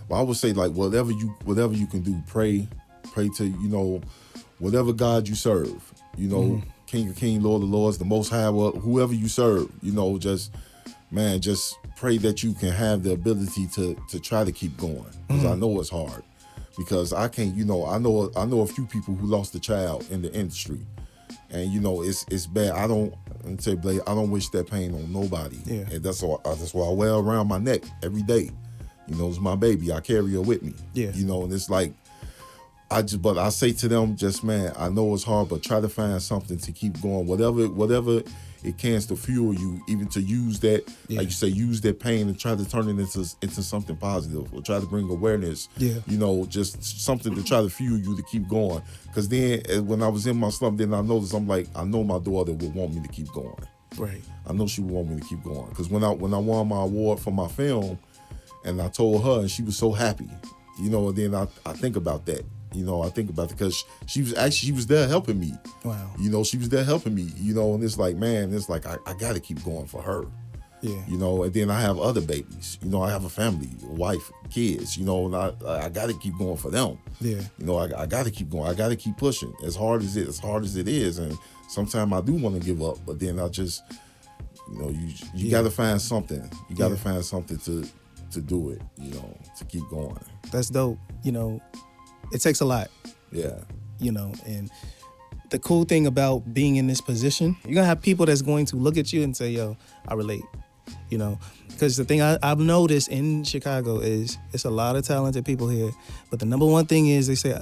But I would say, like, whatever you can do, pray to, you know, whatever God you serve, you know, King of Kings, Lord of Lords, the Most High, whoever you serve, you know, just pray that you can have the ability to try to keep going, because I know it's hard. Because I can't, you know, I know a few people who lost a child in the industry, and you know it's bad. I don't wish that pain on nobody. Yeah. And that's why I wear around my neck every day. You know, it's my baby. I carry her with me. Yeah. You know, and it's like, but I say to them, just, man, I know it's hard, but try to find something to keep going. Whatever it can to fuel you, even to use that, like you say, use that pain and try to turn it into something positive, or try to bring awareness. Yeah. You know, just something to try to fuel you to keep going. Because then, when I was in my slump, then I noticed, I'm like, I know my daughter would want me to keep going. Right. I know she would want me to keep going. Because when I won my award for my film, and I told her, and she was so happy, you know. And then I think about that, you know. I think about it because she was there helping me. Wow. You know, she was there helping me, you know. And it's like, man, it's like I got to keep going for her. Yeah. You know. And then I have other babies. You know, I have a family, a wife, kids. You know, and I got to keep going for them. Yeah. You know, I got to keep going. I got to keep pushing as hard as it is. And sometimes I do want to give up, but then I just, you know, you got to find something. You got to find something to do it, you know, to keep going. That's dope. You know, it takes a lot. Yeah. You know, and the cool thing about being in this position, you're gonna have people that's going to look at you and say, yo, I relate. You know, because the thing I've noticed in Chicago is it's a lot of talented people here, but the number one thing is they say,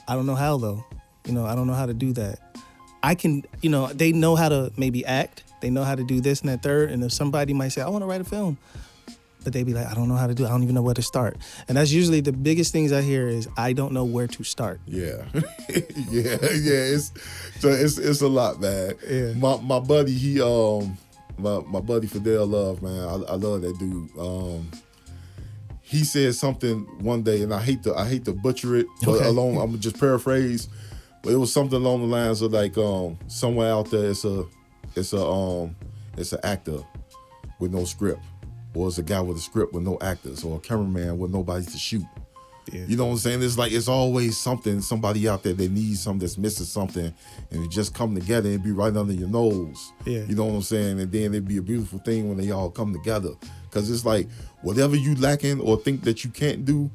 I don't know how though. You know, I don't know how to do that. I can, you know, they know how to maybe act, they know how to do this and that third, and if somebody might say, I want to write a film, but they be like, I don't know how to do it. I don't even know where to start. And that's usually the biggest things I hear is, I don't know where to start. Yeah. yeah. It's a lot, man. Yeah. My buddy, my buddy Fidel Love, man. I love that dude. He said something one day, and I hate to butcher it, but I'm gonna just paraphrase. But it was something along the lines of like, somewhere out there, it's an actor with no script. Or it's a guy with a script with no actors, or a cameraman with nobody to shoot. Yeah. You know what I'm saying? It's like, it's always somebody out there that needs something, that's missing something, and it just come together and be right under your nose. Yeah. You know what I'm saying? And then it'd be a beautiful thing when they all come together. Because it's like, whatever you lacking or think that you can't do,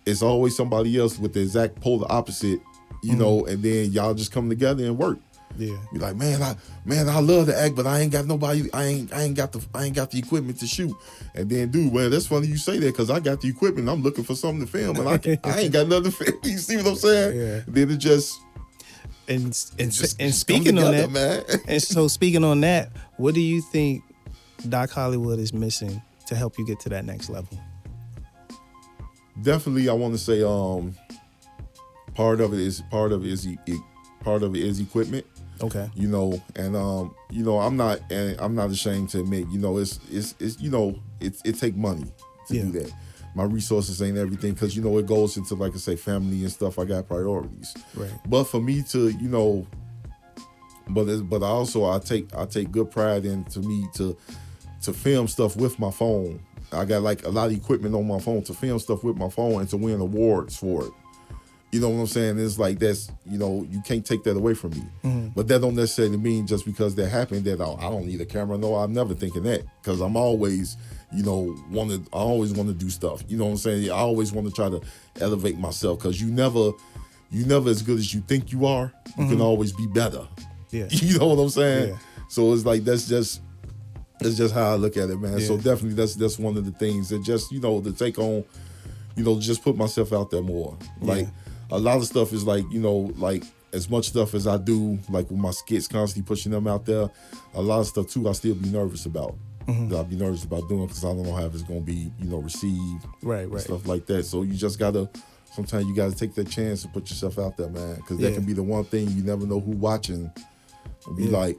it's always somebody else with the exact polar opposite, you know, and then y'all just come together and work. Yeah. Be like, man, I love to act, but I ain't got nobody. I ain't got the equipment to shoot. And then, dude, man, that's funny you say that, because I got the equipment. I'm looking for something to film, and I ain't got nothing to film. You see what I'm saying? Yeah. Then it just and speaking on that, man. And so speaking on that, what do you think Doc Hollywood is missing to help you get to that next level? Definitely, I want to say part of it is equipment. Okay. You know, and you know, I'm not ashamed to admit, you know, it's you know, it take money to do that. My resources ain't everything, because, you know, it goes into, like I say, family and stuff. I got priorities. Right. But for me to, you know, but I take good pride into me to film stuff with my phone. I got like a lot of equipment on my phone to film stuff with my phone and to win awards for it. You know what I'm saying? It's like that's, you know, you can't take that away from me. But that don't necessarily mean just because that happened that I don't need a camera. No, I'm never thinking that, because I'm always, you know, I always want to do stuff. You know what I'm saying? I always want to try to elevate myself, because you never as good as you think you are. You can always be better. Yeah. You know what I'm saying? Yeah. So it's like that's just how I look at it, man. Yeah. So definitely that's one of the things that just, you know, to take on, you know, just put myself out there more. Like a lot of stuff is like, you know, like as much stuff as I do, like with my skits, constantly pushing them out there, a lot of stuff too I still be nervous about. I'll be nervous about doing, because I don't know how it's gonna be, you know, received. Right. Stuff like that. So you just gotta, sometimes you gotta take that chance and put yourself out there, man. Because that can be the one thing you never know who watching. And be like,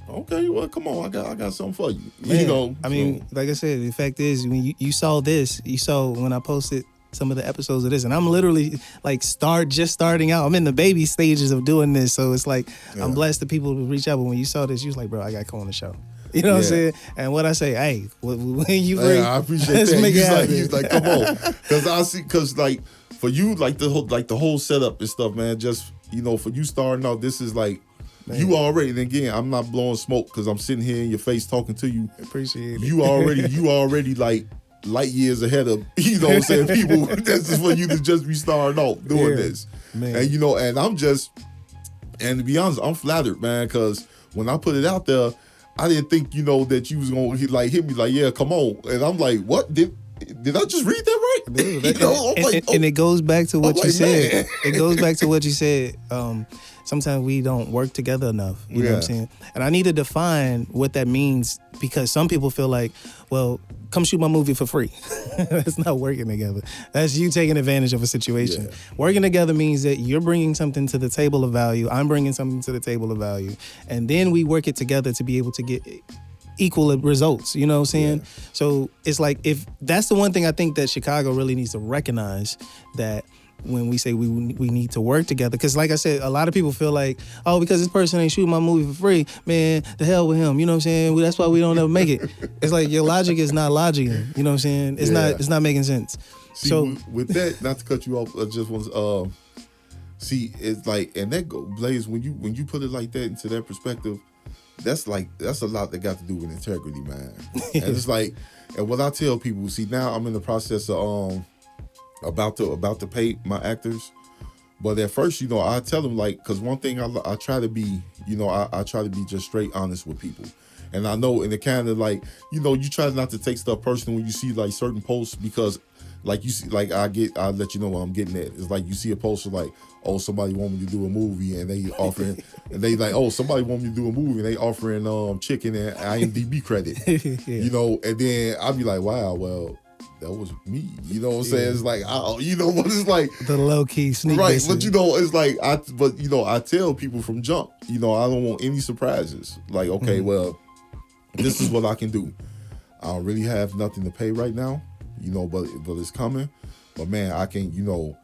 okay, well, come on, I got something for you. Man, you know, I mean, like I said, the fact is, when you saw this, you saw when I posted some of the episodes of this, and I'm literally like just starting out. I'm in the baby stages of doing this, so it's like I'm blessed that people reach out. But when you saw this, you was like, bro, I got to come on the show. You know what I'm saying? And what I say, hey, when you bring, I appreciate that. He's like, come on, because like for you, like the whole setup and stuff, man. Just, you know, for you starting out, this is like. Man. You already, and again, I'm not blowing smoke because I'm sitting here in your face talking to you. Appreciate it. You already like light years ahead of, you know what I'm saying, people. That's just for you to just be starting off doing this. Man. And, you know, and to be honest, I'm flattered, man, because when I put it out there, I didn't think, you know, that you was going to like hit me like, yeah, come on. And I'm like, what? Did I just read that right? Dude, you know, and it goes back to what you said. Man. It goes back to what you said. Sometimes we don't work together enough. You know what I'm saying? And I need to define what that means, because some people feel like, well, come shoot my movie for free. That's not working together. That's you taking advantage of a situation. Yeah. Working together means that you're bringing something to the table of value. I'm bringing something to the table of value. And then we work it together to be able to get equal results, you know what I'm saying? Yeah. So it's like, if that's the one thing I think that Chicago really needs to recognize, that when we say we need to work together, because like I said, a lot of people feel like, oh, because this person ain't shooting my movie for free, man, the hell with him, you know what I'm saying? That's why we don't ever make it. It's like your logic is not logicking, you know what I'm saying? It's not making sense. See, so with that, not to cut you off, I just want see, it's like, and that Blaze, when you put it like that into that perspective, that's a lot that got to do with integrity, man. And it's like, and what I tell people, see, now I'm in the process of about to pay my actors, but at first, you know, I tell them, like, because one thing I try to be, you know, I try to be just straight honest with people. And I know, in the kind of like, you know, you try not to take stuff personal when you see like certain posts, because like you see, like I'll let you know what I'm getting at. It's like you see a poster like, oh, somebody want me to do a movie, and they offering, and they like, oh, somebody want me to do a movie, and they offering chicken and IMDb credit, you know, and then I'll be like, wow, well, that was me, you know what I'm saying? It's like, you know what it's like, the low key sneak, right? But you know, it's like but you know, I tell people from jump, you know, I don't want any surprises. Like, okay, well, this is what I can do. I don't really have nothing to pay right now, you know, but it's coming. But man, I can, you know,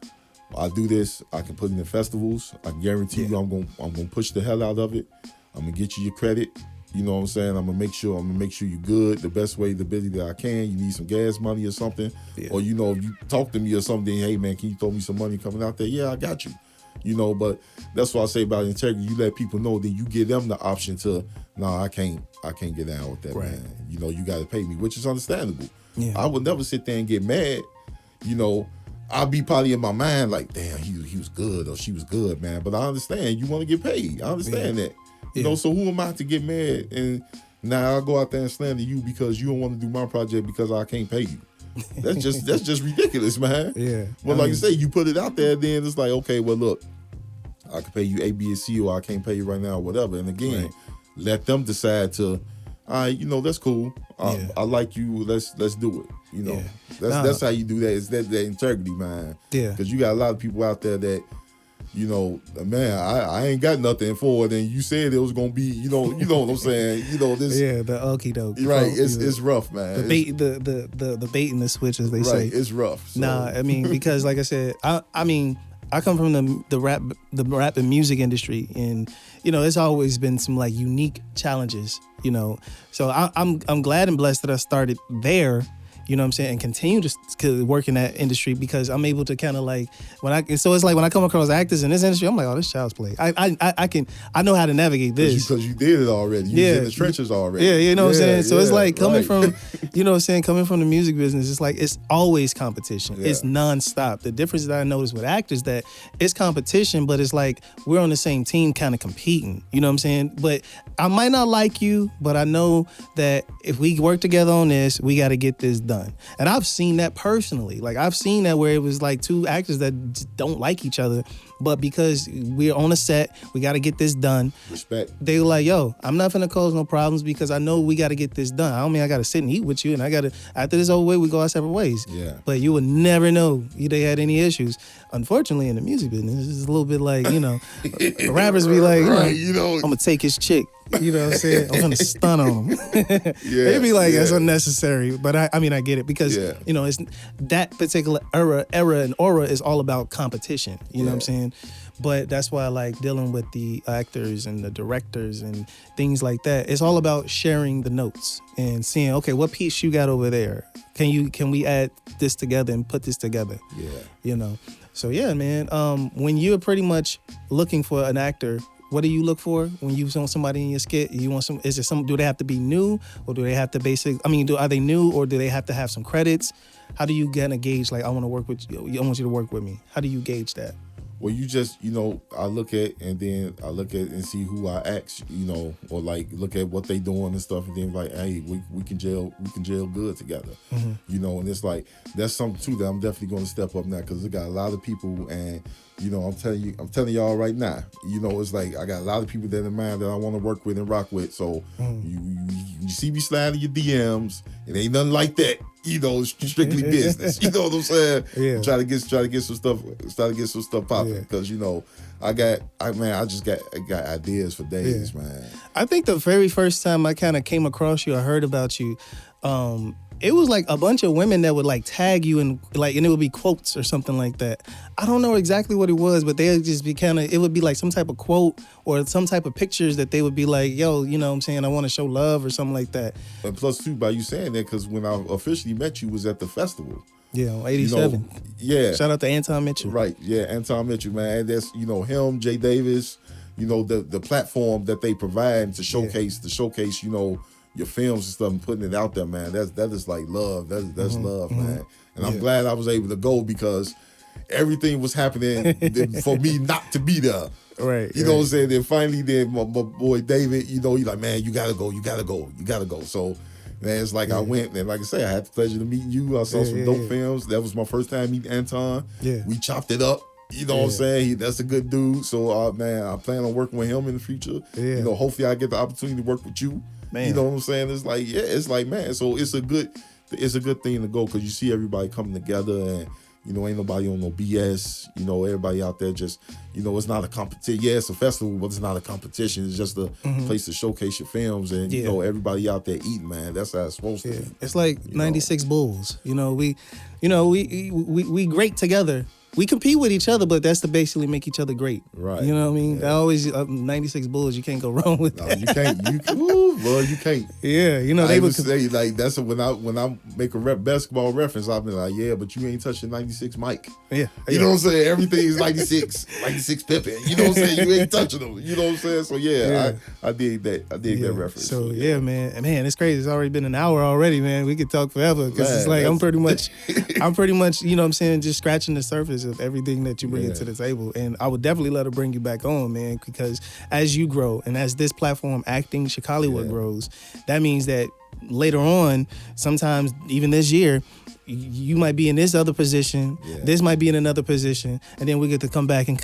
I do this. I can put it in festivals. I guarantee you, I'm gonna push the hell out of it. I'm gonna get you your credit. You know what I'm saying? I'm gonna make sure you're good the best way, the ability that I can. You need some gas money or something, or you know, if you talk to me or something, hey man, can you throw me some money coming out there? Yeah, I got you. You know, but that's what I say about integrity. You let people know, then you give them the option to, no, I can't get down with that, man. You know, you got to pay me, which is understandable. Yeah. I would never sit there and get mad. You know, I'll be probably in my mind like, damn, he was good or she was good, man. But I understand you want to get paid. I understand that. You know, so who am I to get mad? And now I'll go out there and slander you because you don't want to do my project because I can't pay you. That's just ridiculous, man. Yeah. Well, like I say, you put it out there, then it's like, okay, well, look, I can pay you A, B, and C, or I can't pay you right now, or whatever. And again, let them decide to, all right, you know, that's cool. I like you. Let's do it. You know, that's how you do that. It's that integrity, man. Yeah. Because you got a lot of people out there that, you know, man, I ain't got nothing for it, and you said it was gonna be, you know what I'm saying, you know this. Yeah, the okie doke. Right, it's rough, man. The bait, the bait and the switch, as they say. Right, it's rough. So. Nah, I mean, because like I said, I mean, I come from the rap and music industry, and you know, it's always been some like unique challenges, you know. So I'm glad and blessed that I started there. you know what I'm saying, and continue to work in that industry because I'm able to kind of like so it's like when I come across actors in this industry, I'm like, oh, this child's play. I know how to navigate this because you did it already. You was in the trenches already. Yeah, you know what I'm saying. So it's like coming right. from, you know what I'm saying, coming from the music business, it's like it's always competition. Yeah. It's nonstop. The difference that I notice with actors that it's competition, but it's like we're on the same team, kind of competing. You know what I'm saying? But I might not like you, but I know that if we work together on this, we got to get this done. And I've seen that personally. Like I've seen that where it was like two actors that just don't like each other, but because we're on a set, we got to get this done. Respect. They were like, yo, I'm not finna cause no problems because I know we got to get this done. I don't mean I got to sit and eat with you, and I got to, after this over way, we go our separate ways. Yeah. But you would never know they had any issues. Unfortunately, in the music business, it's a little bit like, you know, rappers be like, you know, I'm going to take his chick. You know what I'm saying? I'm gonna stun on him. Yeah, They'd be like, that's unnecessary. But I mean, I get it because, you know, it's that particular era and aura is all about competition. You know what I'm saying? But that's why I like dealing with the actors and the directors and things like that. It's all about sharing the notes and seeing, okay, what piece you got over there? Can we add this together and put this together? Yeah. You know? So yeah, man. When you're pretty much looking for an actor, what do you look for when you want somebody in your skit? You want some? Is it some? Do they have to be new, or do they have to are they new, or do they have to have some credits? How do you get a gauge? Like, I want to work with you. I want you to work with me. How do you gauge that? Well, you just, you know, I look at and see who I ask, you know, or like look at what they doing and stuff, and then like, hey, we can jail good together, you know, and it's like that's something too that I'm definitely going to step up now because I got a lot of people, and you know, I'm telling y'all right now, you know, it's like I got a lot of people that in mind that I want to work with and rock with. So you see me sliding your DMs, it ain't nothing like that. You know, it's strictly business. You know what I'm saying? Yeah. Try to get some stuff popping because you know I just got ideas for days, man. I think the very first time I kind of came across you, I heard about you. It was like a bunch of women that would like tag you and it would be quotes or something like that. I don't know exactly what it was, but they would just be it would be like some type of quote or some type of pictures that they would be like, yo, you know what I'm saying, I want to show love or something like that. And plus too, by you saying that, because when I officially met you was at the festival. Yeah, on 87. You know, shout out to Anton Mitchell. Right, yeah, Anton Mitchell, man. And that's, you know, him, Jay Davis, you know, the platform that they provide to showcase, you know, your films and stuff and putting it out there, man. That is like love. That's love, man. And I'm glad I was able to go because everything was happening for me not to be there. Right. You know what I'm saying? Then finally, my boy David, you know, he's like, man, you gotta go. So, man, it's like I went, and like I say, I had the pleasure to meet you. I saw some dope films. That was my first time meeting Anton. Yeah. We chopped it up. You know what I'm saying? That's a good dude. So, man, I plan on working with him in the future. Yeah. You know, hopefully I get the opportunity to work with you. Man. You know what I'm saying? It's like, man. So it's a good thing to go because you see everybody coming together and, you know, ain't nobody on no BS. You know, everybody out there just, you know, it's not a competition. Yeah, it's a festival, but it's not a competition. It's just a place to showcase your films and, you know, everybody out there eating, man. That's how it's supposed to be. It's like 96 Bulls. You know, we great together. We compete with each other, but that's to basically make each other great. Right. You know what I mean? Yeah. I always 96 Bulls. You can't go wrong with that. You can't. You can't. Yeah, you know they would say like that's when I make a basketball reference. I'll be like, yeah, but you ain't touching 96 Mike. Yeah. You know what I'm saying? Everything is 96 Pippen. You know what I'm saying? You ain't touching them. You know what I'm saying? So I dig that. I dig that reference. So man, it's crazy. It's already been an hour already, man. We could talk forever because it's like I'm pretty much, you know what I'm saying, just scratching the surface of everything that you bring to the table. And I would definitely let her bring you back on, man, because as you grow and as this platform acting Chicallywood grows, that means that later on, sometimes even this year, you might be in this other position, this might be in another position, and then we get to come back and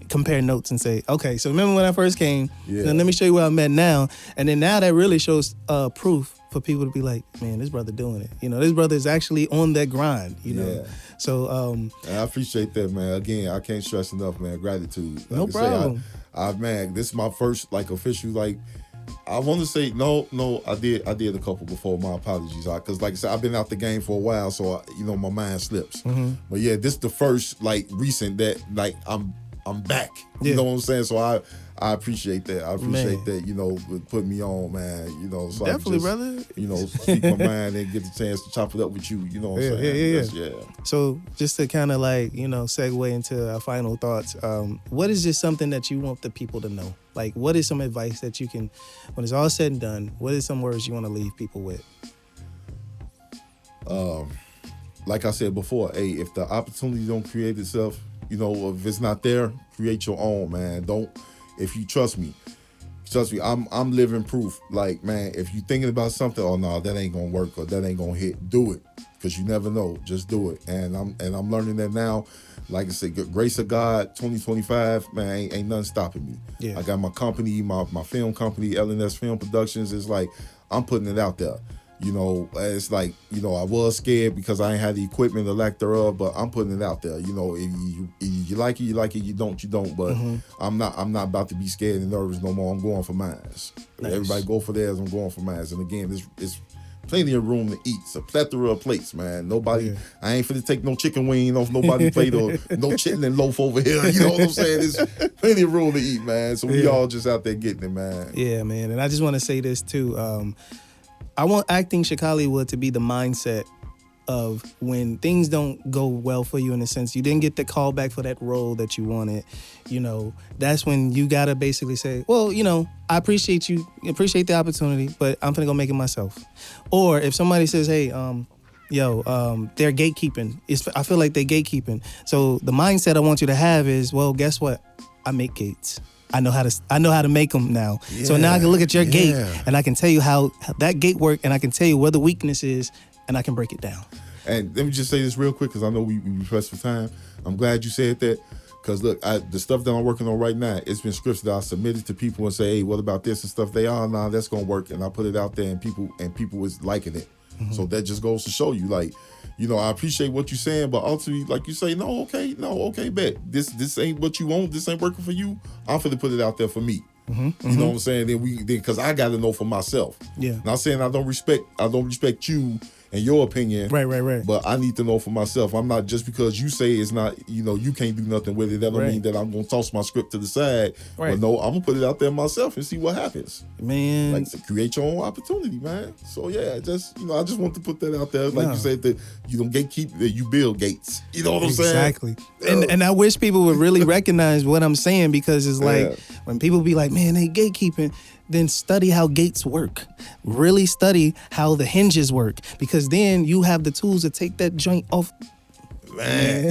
compare notes and say, okay, so remember when I first came, then let me show you where I'm at now. And then now that really shows proof for people to be like, man, this brother doing it. You know, this brother is actually on that grind, you know. So I appreciate that, man. Again, I can't stress enough, man. Gratitude. Like no problem. Man, this is my first like official I want to say no. I did a couple before. My apologies, because like I said, I've been out the game for a while, so my mind slips. But yeah, this is the first like recent that like I'm back. You know what I'm saying? So I appreciate that. I appreciate that, you know, with putting me on, man. You know, so Definitely, I just, brother. you know, speak my mind and get the chance to chop it up with you. You know what I'm saying? Yeah. So just to kind of like, you know, segue into our final thoughts, what is just something that you want the people to know? Like, what is some advice that you can, when it's all said and done, what is some words you want to leave people with? Like I said before, hey, if the opportunity don't create itself, you know, if it's not there, create your own, man. If you trust me, I'm living proof. Like, man, if you thinking about something, oh no, that ain't gonna work or that ain't gonna hit, do it, because you never know. Just do it. And I'm learning that now. Like I said, grace of God, 2025, man, ain't nothing stopping me. Yeah. I got my company, my film company, LNS Film Productions. It's like I'm putting it out there. You know, it's like, you know, I was scared because I ain't had the equipment or lack thereof, but I'm putting it out there. You know, if you like it, you like it. You don't, you don't. But I'm not about to be scared and nervous no more. I'm going for mine. Nice. Everybody go for theirs. I'm going for mine. And again, it's plenty of room to eat. It's a plethora of plates, man. Nobody, I ain't finna take no chicken wing off nobody's plate or no chitlin loaf over here. You know what I'm saying? There's plenty of room to eat, man. So we all just out there getting it, man. Yeah, man. And I just want to say this too. I want acting Chicallywood to be the mindset of when things don't go well for you, in a sense, you didn't get the call back for that role that you wanted, you know, that's when you gotta basically say, well, you know, I appreciate the opportunity, but I'm gonna go make it myself. Or if somebody says, hey, they're gatekeeping. I feel like they're gatekeeping. So the mindset I want you to have is, well, guess what? I make gates. I know how to make them now. Yeah, so now I can look at your gate and I can tell you how that gate work, and I can tell you where the weakness is, and I can break it down. And let me just say this real quick, because I know we pressed for time. I'm glad you said that, because look, the stuff that I'm working on right now, it's been scripts that I submitted to people and say, hey, what about this and stuff? Nah, that's gonna work, and I put it out there, and people is liking it. So that just goes to show you, like, you know, I appreciate what you're saying, but ultimately, like you say, no, okay, bet. This ain't what you want. This ain't working for you. I'm finna put it out there for me. You know what I'm saying? Then because I got to know for myself. Yeah. Not saying I don't respect you and your opinion. Right. But I need to know for myself. I'm not, just because you say it's not, you know, you can't do nothing with it, that don't mean that I'm gonna toss my script to the side. Right. But no, I'm gonna put it out there myself and see what happens. Man. Like, to create your own opportunity, man. So yeah, I just want to put that out there. Like you said, that you don't gatekeep, that you build gates. You know what I'm saying? Exactly. And I wish people would really recognize what I'm saying, because it's like when people be like, man, they gatekeeping, then study how gates work. Really study how the hinges work, because then you have the tools to take that joint off. Man,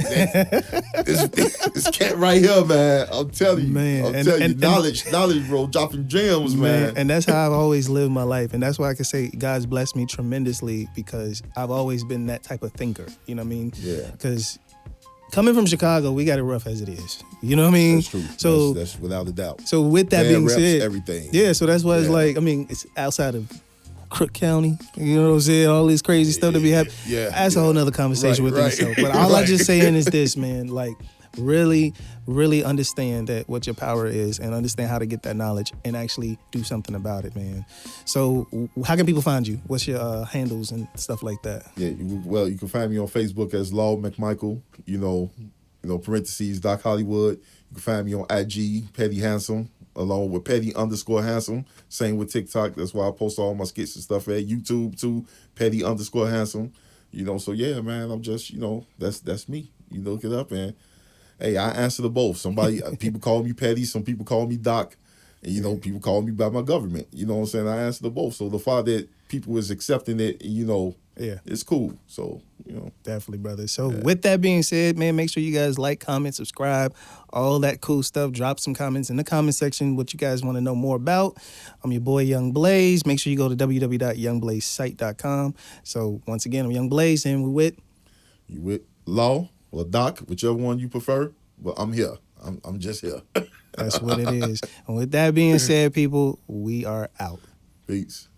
this cat right here, man. I'm telling you, man. Knowledge, bro, dropping gems, man. And that's how I've always lived my life, and that's why I can say God's blessed me tremendously, because I've always been that type of thinker. You know what I mean? Yeah. Because coming from Chicago, we got it rough as it is. You know what I mean? That's true. So that's without a doubt. So with that being said, everything. Yeah. So that's why it's like, I mean, it's outside of Crook County. You know what I'm saying? All this crazy stuff that we have. Yeah. That's a whole nother conversation within itself. But all I'm just saying is this, man. Like, really, really understand that what your power is, and understand how to get that knowledge and actually do something about it, man. So how can people find you? What's your handles and stuff like that? Yeah, you can find me on Facebook as Law McMichael, you know, parentheses, Doc Hollywood. You can find me on IG, Petty Handsome, along with Petty_Handsome. Same with TikTok. That's why I post all my skits and stuff at YouTube too, Petty_Handsome. You know, so yeah, man, I'm just, you know, that's me. You look it up, and hey, I answer to both. People call me Petty, some people call me Doc, and you know, people call me by my government. You know what I'm saying? I answer to both. So the fact that people is accepting it, you know, it's cool. So, you know. Definitely, brother. So with that being said, man, make sure you guys like, comment, subscribe, all that cool stuff. Drop some comments in the comment section what you guys want to know more about. I'm your boy, YoungBlaze. Make sure you go to www.youngblazesite.com. So once again, I'm YoungBlaze, and You with Law or Doc, whichever one you prefer. But I'm here. I'm just here. That's what it is. And with that being said, people, we are out. Peace.